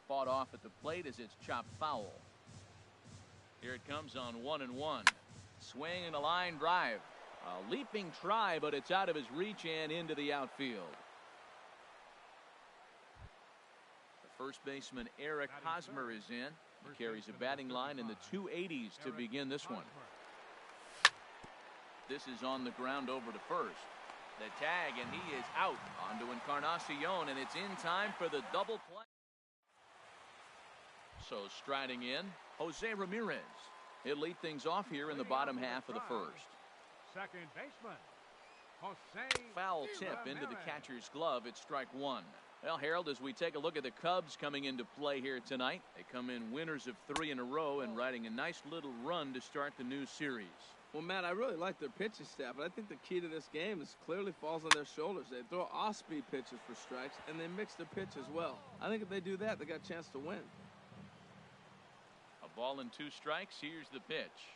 Fought off at the plate as it's chopped foul. Here it comes on 1-1. Swing and a line drive. A leaping try, but it's out of his reach and into the outfield. The first baseman Eric Hosmer is in. He carries a batting line in the 280s to begin this one. This is on the ground over to first. The tag, and he is out onto Encarnacion, and it's in time for the double play. So striding in, Jose Ramirez. He'll lead things off here in the bottom half of the first. Second baseman, Jose Foul tip into the catcher's glove. It's strike one. Well, Harold, as we take a look at the Cubs coming into play here tonight, they come in winners of 3 in a row and riding a nice little run to start the new series. Well, Matt, I really like their pitching staff, but I think the key to this game is clearly falls on their shoulders. They throw off-speed pitches for strikes, and they mix their pitch as well. I think if they do that, they got a chance to win. A ball and 2 strikes. Here's the pitch.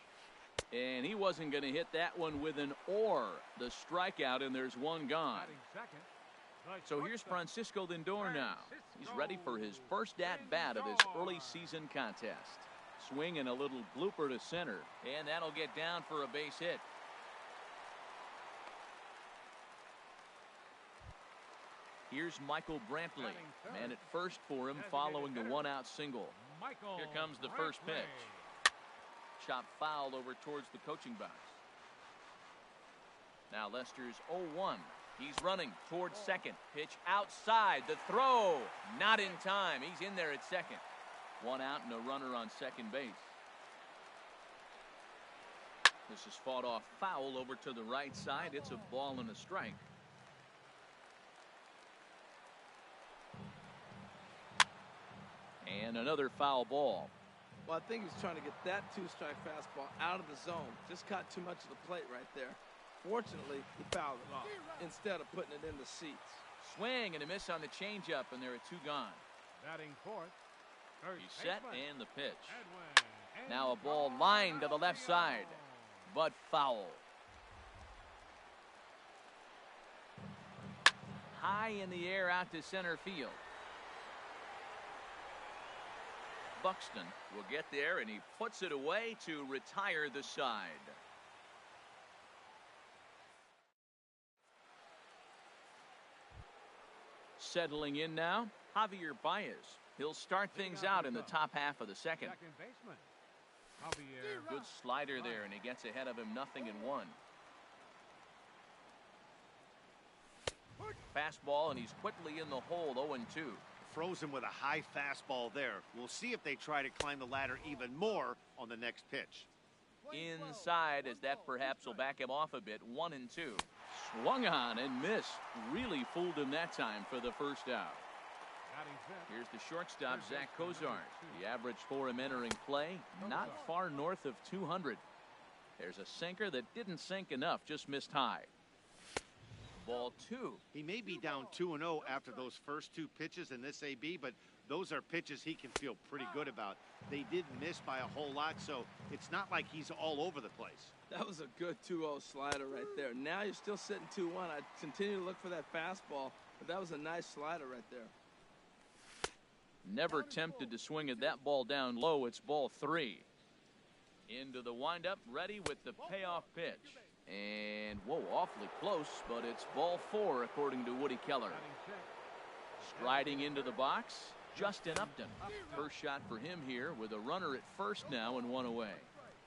And he wasn't going to hit that one with an or. The strikeout, and there's one gone. So here's Francisco Lindor now. He's ready for his first at-bat of this early season contest. Swing and a little blooper to center, and that'll get down for a base hit. Here's Michael Brantley. Man at first for him following the one-out single. Here comes the first pitch. Chop foul over towards the coaching box. Now Lester's 0-1. He's running towards second. Pitch outside. The throw. Not in time. He's in there at second. One out and a runner on second base. This is fought off foul over to the right side. It's a ball and a strike. And another foul ball. Well, I think he's trying to get that 2-strike fastball out of the zone. Just caught too much of the plate right there. Fortunately, he fouled it off instead of putting it in the seats. Swing and a miss on the changeup, and there are 2 gone. Batting fourth. He's set and the pitch. Now a ball lined to the left side, but foul. High in the air out to center field. Buxton will get there, and he puts it away to retire the side. Settling in now, Javier Baez. He'll start things out in the top half of the second. Second baseman, Javier. Good slider there, and he gets ahead of him 0-1. Fastball, and he's quickly in the hole, 0-2. Froze him with a high fastball there. We'll see if they try to climb the ladder even more on the next pitch. Inside, as that perhaps will back him off a bit, 1-2. Swung on and missed. Really fooled him that time for the first out. Here's the shortstop, Zach Cozart. The average for him entering play, not far north of 200. There's a sinker that didn't sink enough, just missed high. Ball 2. He may be down 2-0 after those first 2 pitches in this AB, but those are pitches he can feel pretty good about. They did miss by a whole lot, so it's not like he's all over the place. That was a good 2-0 slider right there. Now you're still sitting 2-1. I'd continue to look for that fastball, but that was a nice slider right there. Never tempted to swing at that ball down low. It's ball 3. Into the windup, ready with the payoff pitch. And, whoa, awfully close, but it's ball 4, according to Woody Keller. Striding into the box, Justin Upton. First shot for him here with a runner at first now and one away.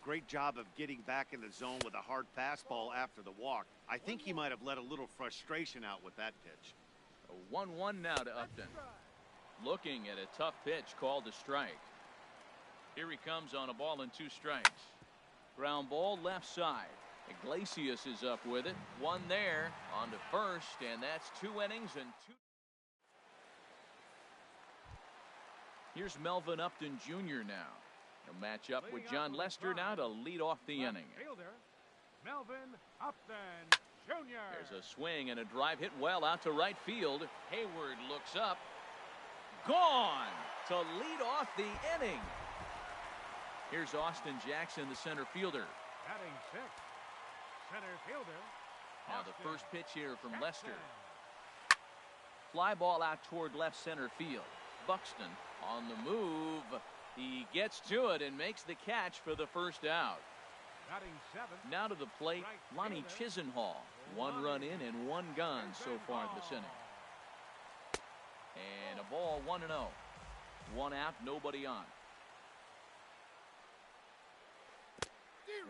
Great job of getting back in the zone with a hard fastball after the walk. I think he might have let a little frustration out with that pitch. A 1-1 now to Upton. Looking at a tough pitch called a strike. Here he comes on a ball and 2 strikes. Ground ball left side. Iglesias is up with it. One there on to first, and that's 2 innings and 2. Here's Melvin Upton Jr. now. He'll match up with John Lester now to lead off the inning. Melvin Upton Jr. There's a swing and a drive hit well out to right field. Hayward looks up. Gone to lead off the inning. Here's Austin Jackson, the center fielder. Batting 6th, center fielder. Now the first pitch here from Lester. Fly ball out toward left center field. Buxton on the move. He gets to it and makes the catch for the first out. Batting 7th. Now to the plate, Lonnie Chisenhall. 1 run in and 1 gone so far this inning. And a ball 1-0. 1 out, nobody on.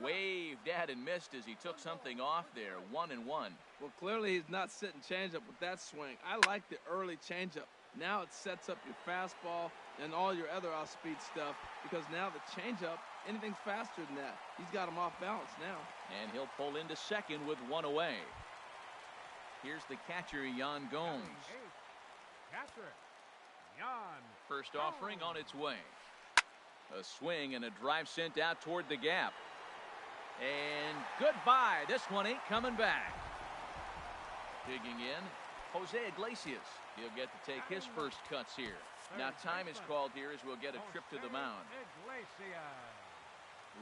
Waved at and missed as he took something off there. 1-1. Well, clearly he's not sitting changeup with that swing. I like the early changeup. Now it sets up your fastball and all your other off-speed stuff, because now the changeup, anything's faster than that. He's got him off balance now. And he'll pull into second with 1 away. Here's the catcher, Yan Gomes. Catcher, Yan. First offering on its way. A swing and a drive sent out toward the gap. And goodbye. This one ain't coming back. Digging in, Jose Iglesias. He'll get to take his first cuts here. Now time is called here as we'll get a trip to the mound.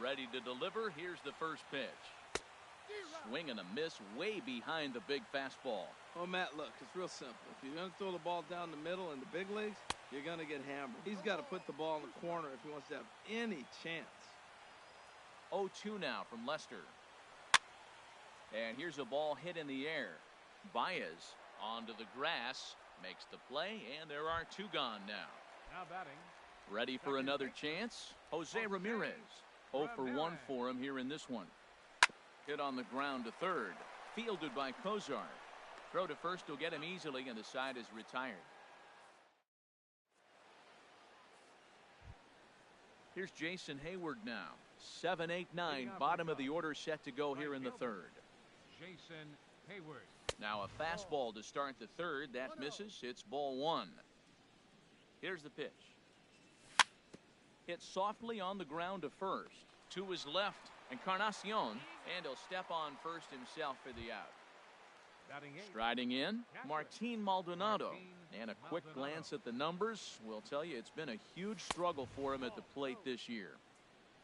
Ready to deliver. Here's the first pitch. Swing and a miss way behind the big fastball. Oh, Matt, look, it's real simple. If you're going to throw the ball down the middle in the big leagues, you're going to get hammered. He's got to put the ball in the corner if he wants to have any chance. 0-2 now from Lester. And here's a ball hit in the air. Baez onto the grass, makes the play, and there are 2 gone now. Now batting. Ready for another chance? Jose Ramirez. 0 for 1 for him here in this one. Hit on the ground to third. Fielded by Kozar. Throw to first will get him easily, and the side is retired. Here's Jason Hayward now. 7, 8, 9. Bottom of the order set to go here in the third. Jason Hayward. Now a fastball to start the third. That misses. It's ball 1. Here's the pitch. Hit softly on the ground to first. To his left, Encarnacion, and he'll step on first himself for the out. Striding in, Martin Maldonado. And a quick glance at the numbers will tell you it's been a huge struggle for him at the plate this year.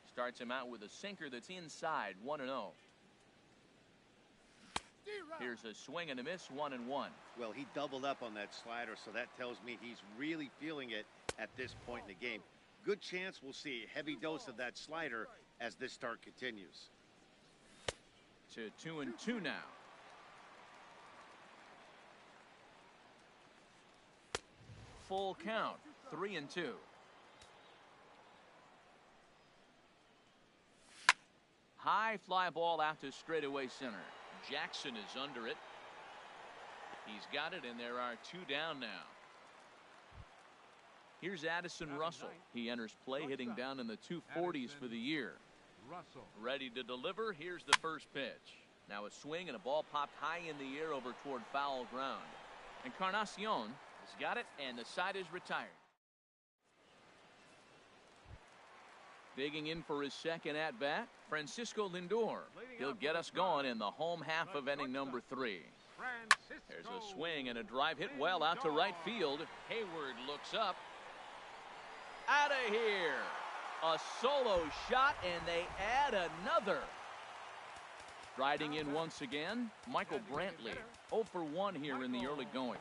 Starts him out with a sinker that's inside, 1-0. Here's a swing and a miss, 1-1. Well, he doubled up on that slider, so that tells me he's really feeling it at this point in the game. Good chance we'll see a heavy dose of that slider as this start continues. To 2-2 now. Full count, 3-2. High fly ball out to straightaway center. Jackson is under it. He's got it, and there are 2 down now. Here's Addison Russell. He enters play hitting down in the 240s for the year. Ready to deliver. Here's the first pitch. Now a swing and a ball popped high in the air over toward foul ground. Encarnacion has got it, and the side is retired. Digging in for his second at-bat, Francisco Lindor. He'll get us going in the home half of inning number 3. There's a swing and a drive hit well out to right field. Hayward looks up. Out of here. A solo shot, and they add another. Striding in once again, Michael Brantley. 0 for 1 here in the early going.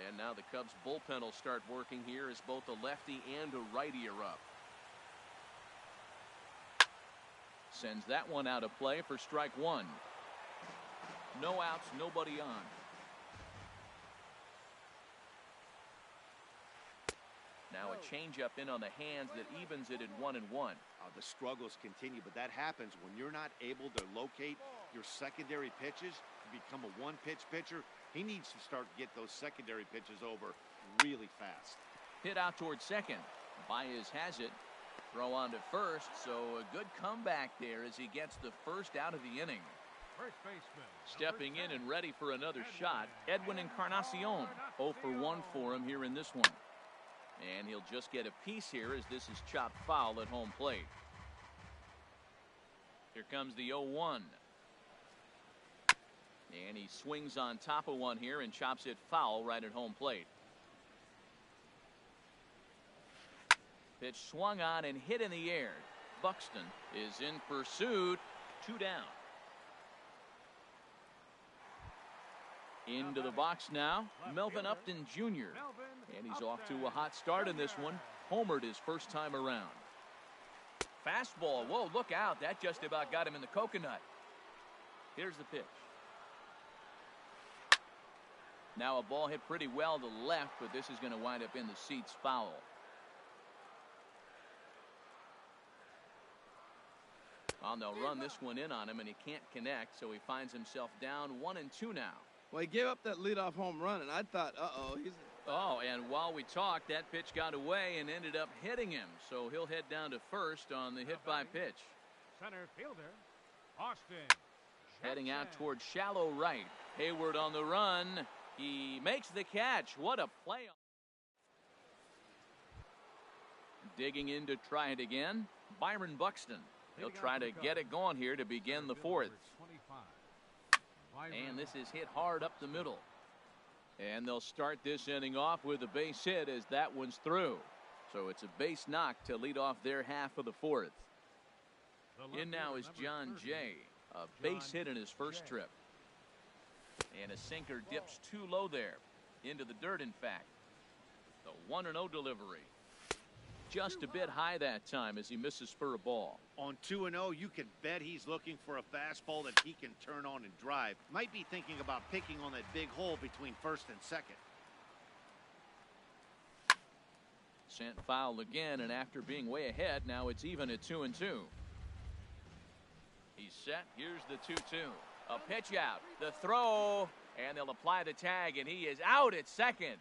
And now the Cubs bullpen will start working here as both a lefty and a righty are up. Sends that one out of play for strike 1. No outs, nobody on. Now a changeup in on the hands that evens it at 1-1. The struggles continue, but that happens when you're not able to locate your secondary pitches. You become a one-pitch pitcher. He needs to start to get those secondary pitches over really fast. Hit out towards second. Baez has it. Throw on to first, so a good comeback there as he gets the first out of the inning. First baseman. Stepping in and ready for another shot, Edwin Encarnacion. 0 for 1 for him here in this one. And he'll just get a piece here as this is chopped foul at home plate. Here comes the 0-1. And he swings on top of one here and chops it foul right at home plate. Pitch swung on and hit in the air. Buxton is in pursuit. 2 down. Into the box now, Melvin Upton Jr. And he's off to a hot start in this one. Homered his first time around. Fastball. Whoa, look out. That just about got him in the coconut. Here's the pitch. Now a ball hit pretty well to the left, but this is going to wind up in the seats foul. Well, they'll run this one in on him, and he can't connect, so he finds himself down 1-2 now. Well, he gave up that leadoff home run, and I thought, he's... Oh, and while we talked, that pitch got away and ended up hitting him. So he'll head down to first on the hit-by-pitch. Center fielder, Austin. Heading out towards shallow right. Hayward on the run. He makes the catch. What a play. Digging in to try it again, Byron Buxton. He'll try to get it going here to begin the fourth. And this is hit hard up the middle. And they'll start this inning off with a base hit as that one's through. So it's a base knock to lead off their half of the fourth. In now is John Jay. A base hit in his first trip. And a sinker dips too low there. Into the dirt, in fact. The 1-0 delivery. Just a bit high that time as he misses for a ball. On 2-0, you can bet he's looking for a fastball that he can turn on and drive. Might be thinking about picking on that big hole between first and second. Sent foul again, and after being way ahead, now it's even at 2-2. He's set. Here's the 2-2. A pitch out. The throw. And they'll apply the tag, and he is out at second.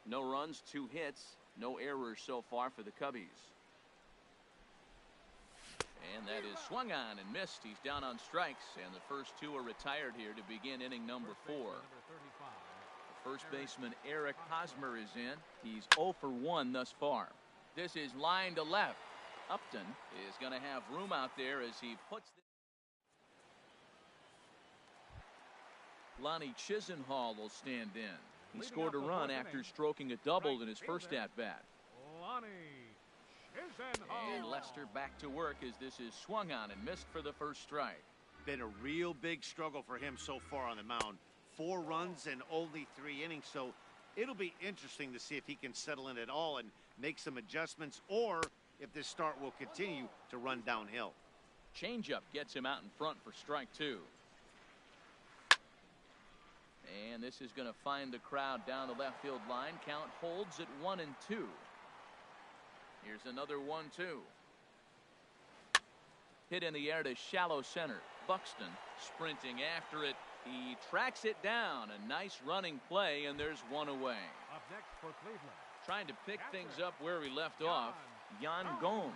No runs, 2 hits. No errors so far for the Cubbies. And that is swung on and missed. He's down on strikes, and the first 2 are retired here to begin inning number 4. The first baseman Eric Hosmer is in. He's 0 for 1 thus far. This is line to left. Upton is going to have room out there as he puts Lonnie Chisenhall will stand in. He scored a run after stroking a double in his first at-bat. And Lester back to work as this is swung on and missed for the first strike. Been a real big struggle for him so far on the mound. 4 runs in only 3 innings, so it'll be interesting to see if he can settle in at all and make some adjustments, or if this start will continue to run downhill. Changeup gets him out in front for strike 2. And this is going to find the crowd down the left field line. Count holds at 1-2. Here's another 1-2. Hit in the air to shallow center. Buxton sprinting after it. He tracks it down. A nice running play, and there's 1 away. Up next for Cleveland. Trying to pick things up where we left off, Yan Gomes.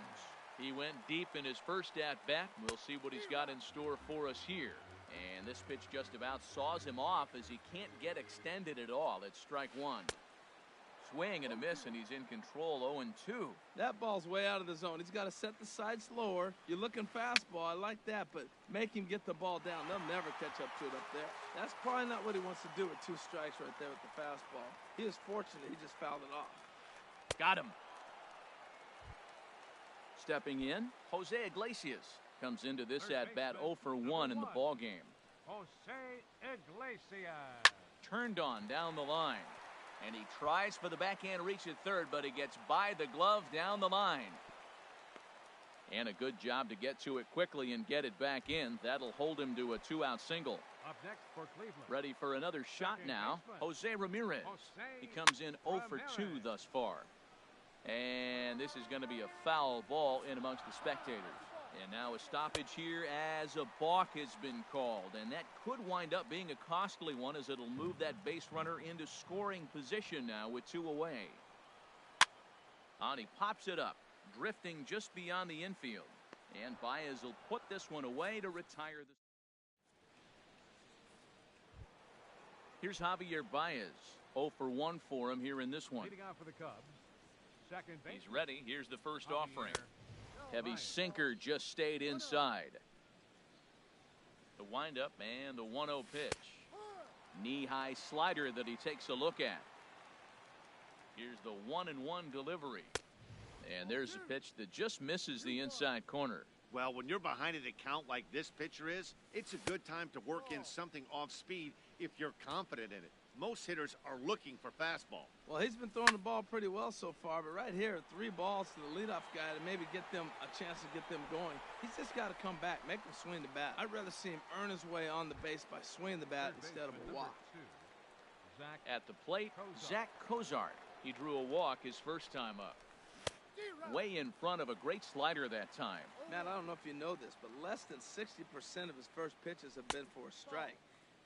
He went deep in his first at-bat. We'll see what he's got in store for us here. And this pitch just about saws him off as he can't get extended at all. It's strike 1. Swing and a miss, and he's in control. 0-2. That ball's way out of the zone. He's got to set the side slower. You're looking fastball. I like that, but make him get the ball down. They'll never catch up to it up there. That's probably not what he wants to do with 2 strikes right there with the fastball. He was fortunate. He just fouled it off. Got him. Stepping in, Jose Iglesias comes into this at-bat 0 for 1 in the ball game. Jose Iglesias. Turned on down the line. And he tries for the backhand reach at third, but he gets by the glove down the line. And a good job to get to it quickly and get it back in. That'll hold him to a 2-out single. Up next for Cleveland. Ready for another shot now. Jose Ramirez. He comes in 0 for 2 thus far. And this is going to be a foul ball in amongst the spectators. And now a stoppage here as a balk has been called. And that could wind up being a costly one, as it'll move that base runner into scoring position now with 2 away. And he pops it up, drifting just beyond the infield. And Baez will put this one away to retire the. Here's Javier Baez. 0 for 1 for him here in this one. Leading off for the Cubs. Second base. He's ready. Here's the first offering. Heavy sinker just stayed inside. The windup and the 1-0 pitch. Knee-high slider that he takes a look at. Here's the 1-1 delivery. And there's a pitch that just misses the inside corner. Well, when you're behind an account like this pitcher is, it's a good time to work in something off speed if you're confident in it. Most hitters are looking for fastball. Well, he's been throwing the ball pretty well so far, but right here, 3 balls to the leadoff guy to maybe get them a chance to get them going. He's just got to come back, make him swing the bat. I'd rather see him earn his way on the base by swinging the bat instead of a walk. At the plate, Zach Cozart. He drew a walk his first time up. Way in front of a great slider that time. Matt, I don't know if you know this, but less than 60% of his first pitches have been for a strike.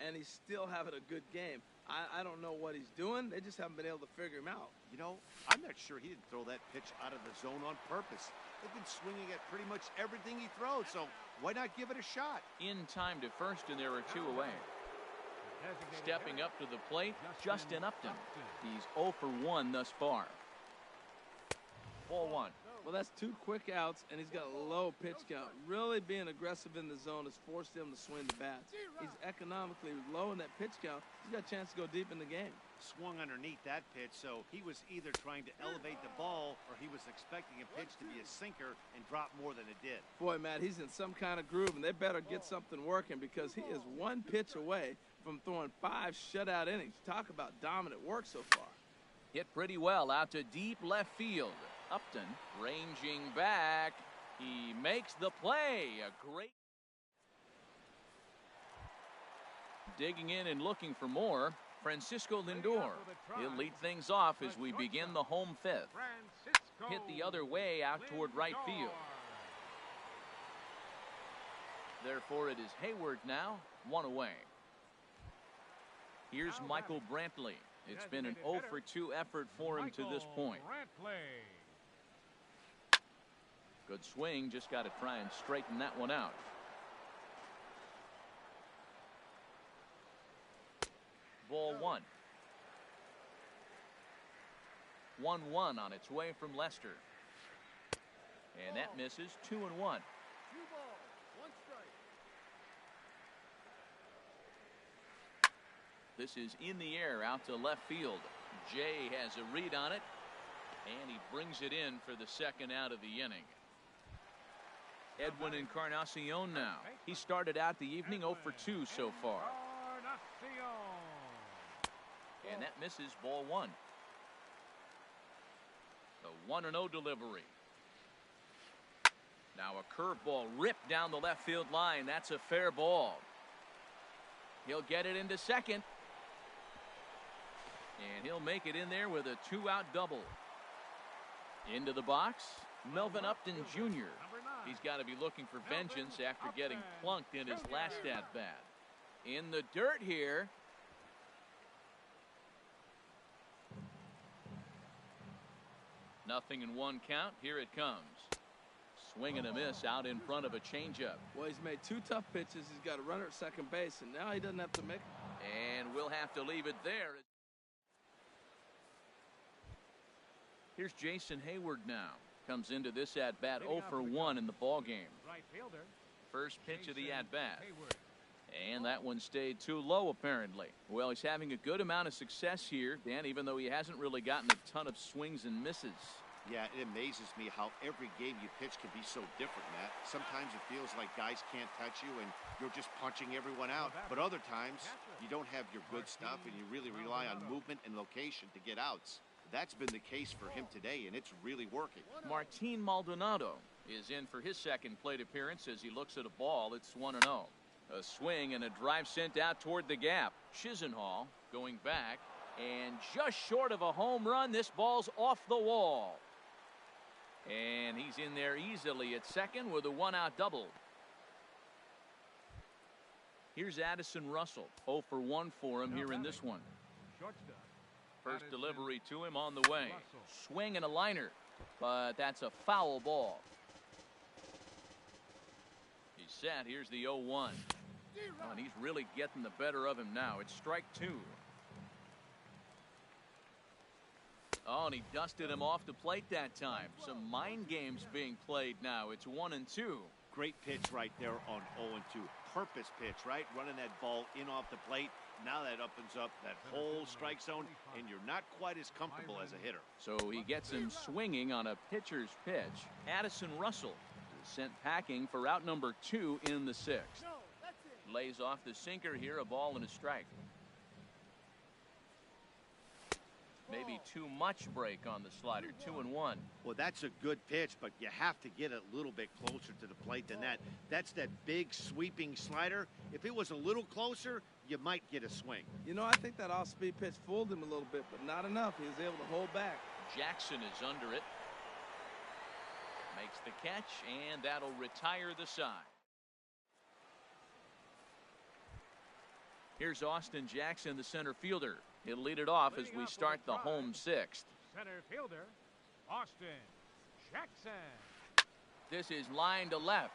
And he's still having a good game. I don't know what he's doing. They just haven't been able to figure him out. You know, I'm not sure he didn't throw that pitch out of the zone on purpose. They've been swinging at pretty much everything he throws, so why not give it a shot? In time to first, and there are 2 away. Stepping up to the plate, Justin Upton. He's 0 for 1 thus far. Ball 1. Well, that's 2 quick outs, and he's got a low pitch count. Really being aggressive in the zone has forced him to swing the bats. He's economically low in that pitch count. He's got a chance to go deep in the game. Swung underneath that pitch, so he was either trying to elevate the ball or he was expecting a pitch to be a sinker and drop more than it did. Boy, Matt, he's in some kind of groove, and they better get something working because he is 1 pitch away from throwing 5 shutout innings. Talk about dominant work so far. Hit pretty well out to deep left field. Upton ranging back. He makes the play. A great. Digging in and looking for more. Francisco Lindor. He'll lead things off as we begin the home 5th. Hit the other way out toward right field. Therefore, it is Hayward now, 1 away. Here's Michael Brantley. It's been an 0 for 2 effort for him to this point. Good swing, just got to try and straighten that one out. Ball 1. 1-1 on its way from Lester. And that misses. 2-1. This is in the air out to left field. Jay has a read on it, and he brings it in for the second out of the inning. Edwin Encarnacion now. He started out the evening 0 for 2 so far. And that misses. Ball 1. The 1-0 delivery. Now a curveball ripped down the left field line. That's a fair ball. He'll get it into second. And he'll make it in there with a 2-out double. Into the box, Melvin Upton Jr. He's got to be looking for vengeance after getting plunked in his last at-bat. In the dirt here. Nothing in 1 count. Here it comes. Swing and a miss out in front of a changeup. Well, he's made 2 tough pitches. He's got a runner at second base, and now he doesn't have to make it. And we'll have to leave it there. Here's Jason Hayward now. Comes into this at-bat 0 for 1 in the ball game. First pitch of the at-bat. And that one stayed too low, apparently. Well, he's having a good amount of success here, Dan, even though he hasn't really gotten a ton of swings and misses. Yeah, it amazes me how every game you pitch can be so different, Matt. Sometimes it feels like guys can't touch you and you're just punching everyone out. But other times, you don't have your good stuff and you really rely on movement and location to get outs. That's been the case for him today, and it's really working. Martin Maldonado is in for his second plate appearance as he looks at a ball. It's 1-0. A swing and a drive sent out toward the gap. Chisenhall going back, and just short of a home run, this ball's off the wall. And he's in there easily at second with a one-out double. Here's Addison Russell. 0 for 1 for him here in this one. Shortstop. First Addison delivery to him on the way. Russell. Swing and a liner, but that's a foul ball. He's set. Here's the 0-1. Oh, and he's really getting the better of him now. It's strike 2. Oh, and he dusted him off the plate that time. Some mind games being played now. It's 1-2. Great pitch right there on 0-2. Purpose pitch, right? Running that ball in off the plate. Now that opens up that whole strike zone, and you're not quite as comfortable as a hitter. So he gets him swinging on a pitcher's pitch. Addison Russell is sent packing for out number 2 in the 6th. Lays off the sinker here, a ball and a strike. Maybe too much break on the slider. 2-1. Well, that's a good pitch, but you have to get a little bit closer to the plate than that. That's that big sweeping slider. If it was a little closer, you might get a swing. You know, I think that off-speed pitch fooled him a little bit, but not enough. He was able to hold back. Jackson is under it. Makes the catch, and that'll retire the side. Here's Austin Jackson, the center fielder. He'll lead it off as we start the home 6th. Center fielder, Austin Jackson. This is line to left.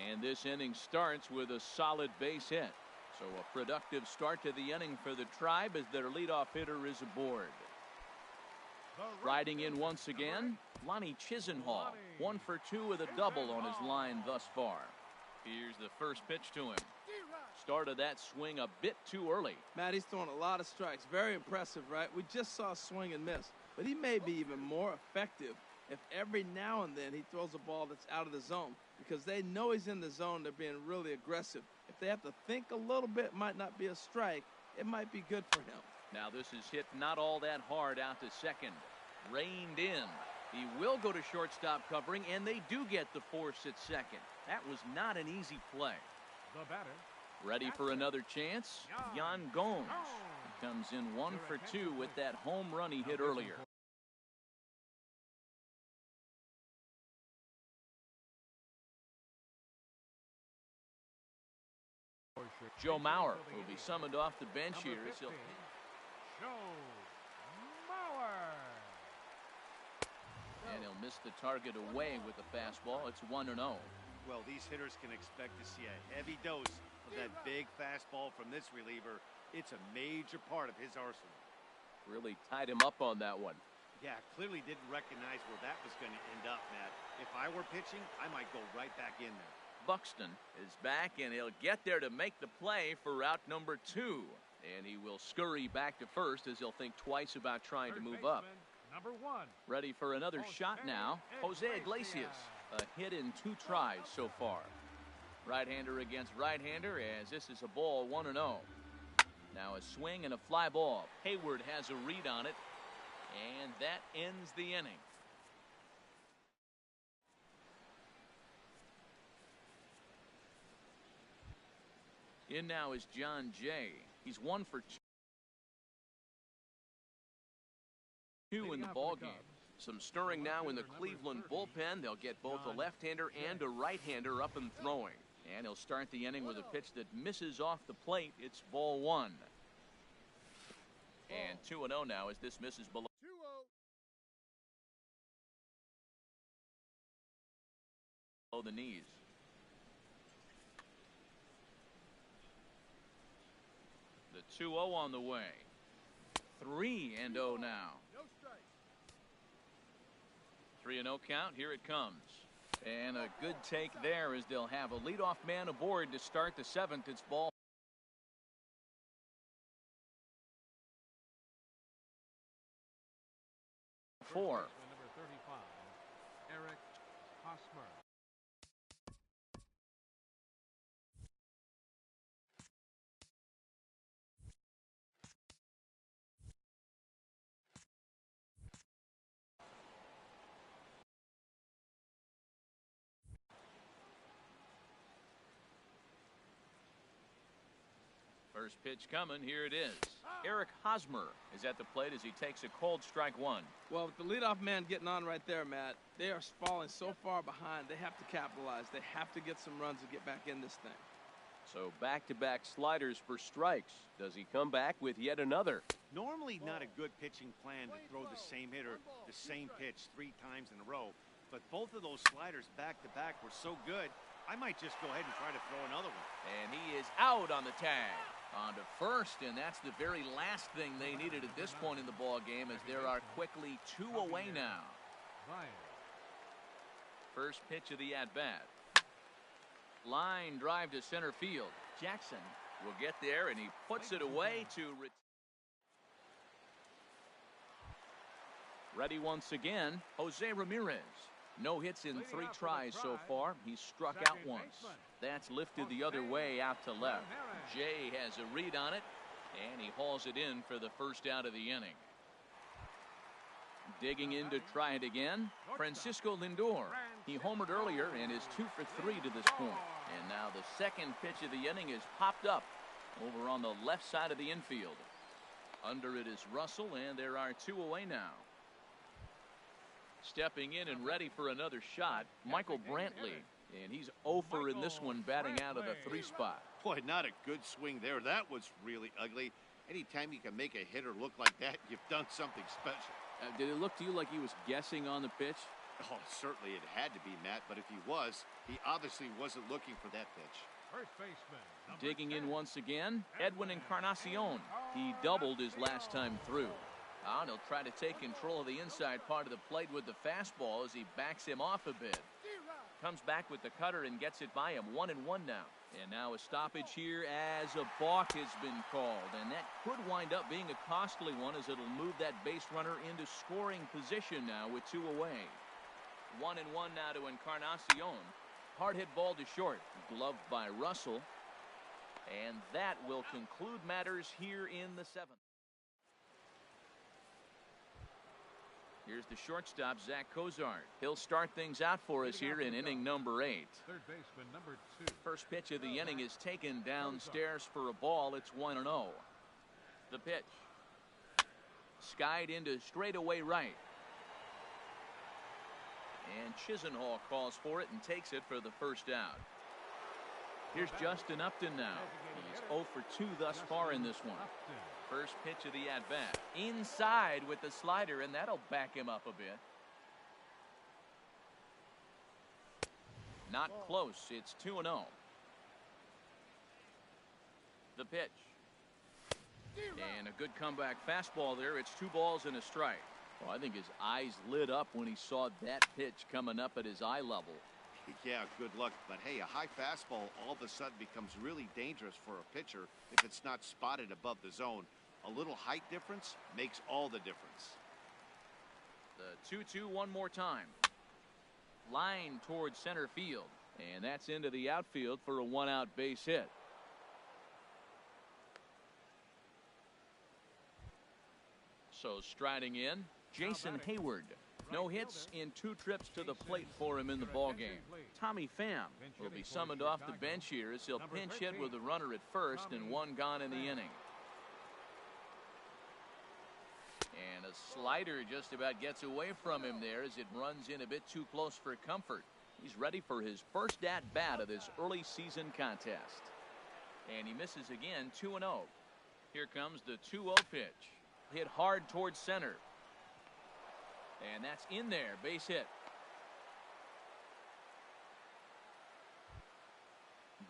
And this inning starts with a solid base hit. So a productive start to the inning for the Tribe as their leadoff hitter is aboard. Riding in once again, Lonnie Chisenhall. 1 for 2 with a double on his line thus far. Here's the first pitch to him. Started that swing a bit too early. Matt, he's throwing a lot of strikes. Very impressive, right? We just saw swing and miss. But he may be even more effective if every now and then he throws a ball that's out of the zone. Because they know he's in the zone. They're being really aggressive. If they have to think a little bit, it might not be a strike. It might be good for him. Now this is hit not all that hard out to second. Reined in. He will go to shortstop covering, and they do get the force at second. That was not an easy play. The batter. Ready for another chance? Yan Gomes. He comes in 1 for 2 with that home run he hit earlier. Joe Mauer will be summoned off the bench here as he'll. Joe Mauer. And he'll miss the target away with the fastball. It's 1-0. Well, these hitters can expect to see a heavy dose of that big fastball from this reliever. It's a major part of his arsenal. Really tied him up on that one. Yeah, clearly didn't recognize where that was going to end up, Matt. If I were pitching, I might go right back in there. Buxton is back, and he'll get there to make the play for route number 2. And he will scurry back to first as he'll think twice about trying to move up. Number 1. Ready for another shot now. Jose Iglesias. A hit in 2 tries so far. Right-hander against right-hander as this is a ball 1-0. Now a swing and a fly ball. Hayward has a read on it, and that ends the inning. In now is John Jay. He's 1 for 2 in the ball game. Some stirring now in the Cleveland bullpen. They'll get both a left-hander and a right-hander up and throwing. And he'll start the inning with a pitch that misses off the plate. It's ball 1. And 2-0 now as this misses below the knees. The 2-0 on the way. 3-0 now. 3-0 count. Here it comes. And a good take there as they'll have a leadoff man aboard to start the 7th. It's ball 4. Number 35, Eric Hosmer. First pitch coming. Here it is. Eric Hosmer is at the plate as he takes a cold strike one. Well, with the leadoff man getting on right there, Matt, they are falling so far behind. They have to capitalize. They have to get some runs to get back in this thing. So back-to-back sliders for strikes. Does he come back with yet another? Normally not a good pitching plan to throw the same hitter the same pitch 3 times in a row. But both of those sliders back-to-back were so good, I might just go ahead and try to throw another one. And he is out on the tag. On to first, and that's the very last thing they needed at this point in the ball game, as there are quickly 2 away now. First pitch of the at-bat. Line drive to center field. Jackson will get there, and he puts it away to ready once again, Jose Ramirez. No hits in 3 tries so far. He's struck out once. That's lifted the other way out to left. Jay has a read on it, and he hauls it in for the first out of the inning. Digging in to try it again, Francisco Lindor. He homered earlier and is 2 for 3 to this point. And now the second pitch of the inning is popped up over on the left side of the infield. Under it is Russell, and there are 2 away now. Stepping in and ready for another shot, Michael Brantley. And he's 0 for in this one, batting out of the 3 spot. Boy, not a good swing there. That was really ugly. Anytime you can make a hitter look like that, you've done something special. Did it look to you like he was guessing on the pitch? Oh, certainly it had to be, Matt, but if he was, he obviously wasn't looking for that pitch. First baseman. Digging in once again, Edwin Encarnacion. He doubled his last time through. And he'll try to take control of the inside part of the plate with the fastball as he backs him off a bit. Comes back with the cutter and gets it by him. 1-1 now. And now a stoppage here as a balk has been called. And that could wind up being a costly one, as it'll move that base runner into scoring position now with 2 away. 1-1 now to Encarnacion. Hard hit ball to short. Gloved by Russell. And that will conclude matters here in the 7th. Here's the shortstop, Zach Cozart. He'll start things out for us here in inning number 8. Third baseman, number 2. First pitch of the inning is taken downstairs for a ball. It's 1-0. The pitch. Skied into straightaway right. And Chisenhall calls for it and takes it for the first out. Here's Justin Upton now. He's 0 for 2 thus far in this one. First pitch of the at-bat. Inside with the slider, and that'll back him up a bit. Not close. It's 2-0. The pitch. And a good comeback fastball there. It's 2 balls and a strike. Well, I think his eyes lit up when he saw that pitch coming up at his eye level. Yeah, good luck. But hey, a high fastball all of a sudden becomes really dangerous for a pitcher if it's not spotted above the zone. A little height difference makes all the difference. The 2-2 one more time. Line towards center field. And that's into the outfield for a 1-out base hit. So striding in, Jason Hayward. No hits in 2 trips to the plate for him in the ballgame. Tommy Pham will be summoned off the bench here as he'll pinch hit with a runner at first and 1 gone in the inning. And a slider just about gets away from him there as it runs in a bit too close for comfort. He's ready for his first at-bat of this early season contest. And he misses again, 2-0. Here comes the 2-0 pitch. Hit hard towards center. And that's in there, base hit.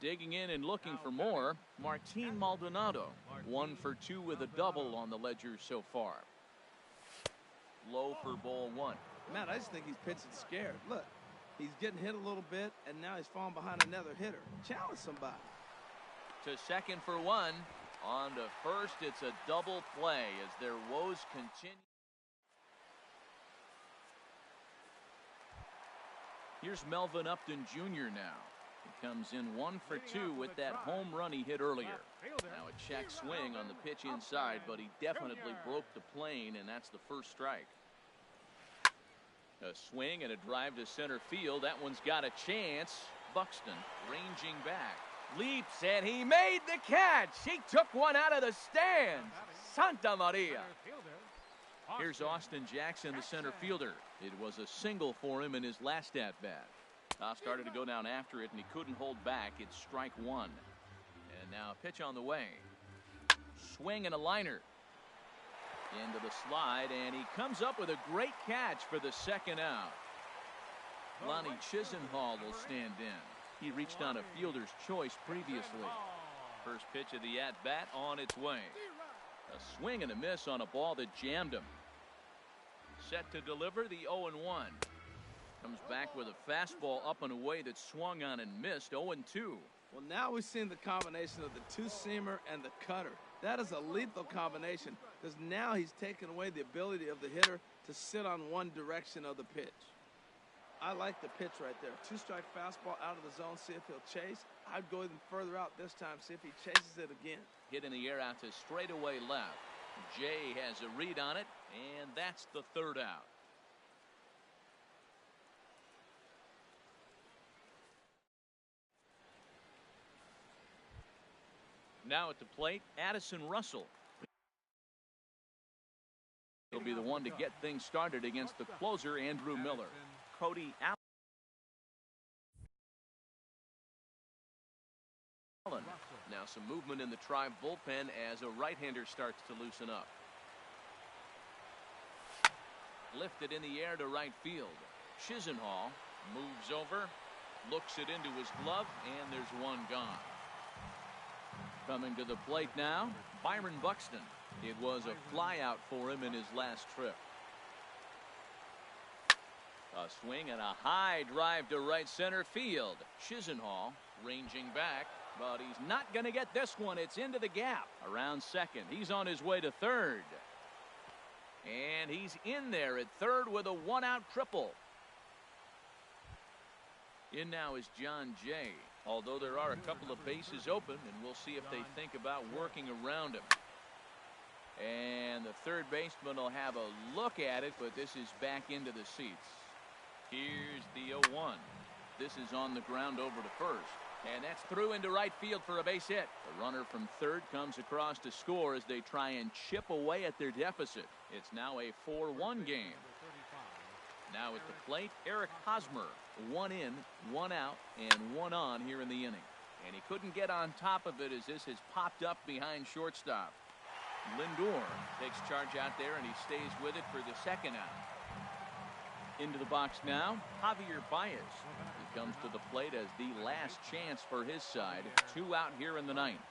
Digging in and looking for more, Martin Maldonado. 1 for 2 with a double on the ledger so far. Low for ball 1. Matt, I just think he's pitching scared. Look, he's getting hit a little bit, and now he's falling behind another hitter. Challenge somebody. To second for 1. On to first, it's a double play as their woes continue. Here's Melvin Upton Jr. now. He comes in 1 for 2 with that home run he hit earlier. Now a check swing on the pitch inside, but he definitely broke the plane, and that's the first strike. A swing and a drive to center field. That one's got a chance. Buxton ranging back. Leaps, and he made the catch. He took one out of the stands. Santa Maria. Here's Austin Jackson, the center fielder. It was a single for him in his last at-bat. Toss started to go down after it, and he couldn't hold back. It's strike one. And now a pitch on the way. Swing and a liner. Into the slide, and he comes up with a great catch for the second out. Lonnie Chisenhall will stand in. He reached on a fielder's choice previously. First pitch of the at-bat on its way. A swing and a miss on a ball that jammed him. Set to deliver the 0-1. Comes back with a fastball up and away that swung on and missed. 0-2. Well, now we've seen the combination of the two-seamer and the cutter. That is a lethal combination because now he's taken away the ability of the hitter to sit on one direction of the pitch. I like the pitch right there. Two-strike fastball out of the zone, see if he'll chase. I'd go even further out this time, see if he chases it again. Hit in the air out to straightaway left. Jay has a read on it, and that's the third out. Now at the plate, Addison Russell. He'll be the one to get things started against the closer, Andrew Miller. Cody Allen. Now some movement in the Tribe bullpen as a right-hander starts to loosen up. Lifted in the air to right field. Chisenhall moves over, looks it into his glove, and there's one gone. Coming to the plate now, Byron Buxton. It was a flyout for him in his last trip. A swing and a high drive to right center field. Chisenhall ranging back, but he's not going to get this one. It's into the gap. Around second. He's on his way to third. And he's in there at third with a one-out triple. In now is John Jay. Although there are a couple of bases open, and we'll see if they think about working around him. And the third baseman will have a look at it, but this is back into the seats. Here's the 0-1. This is on the ground over to first. And that's through into right field for a base hit. The runner from third comes across to score as they try and chip away at their deficit. It's now a 4-1 game. Now at the plate, Eric Hosmer. One in, one out, and one on here in the inning. And he couldn't get on top of it as this has popped up behind shortstop. Lindor takes charge out there, and he stays with it for the second out. Into the box now, Javier Baez. He comes to the plate as the last chance for his side. 2 out here in the ninth.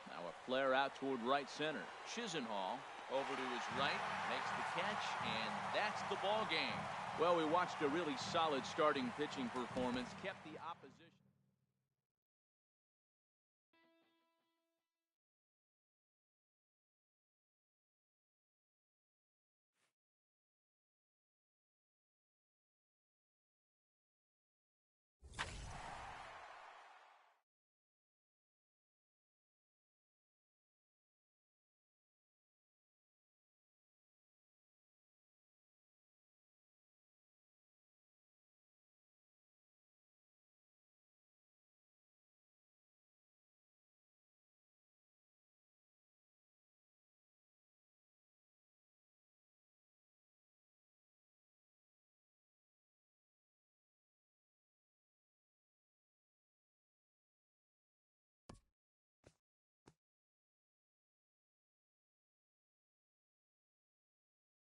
Now a flare out toward right center. Chisenhall over to his right, makes the catch, and that's the ball game. Well, we watched a really solid starting pitching performance, kept the opposition.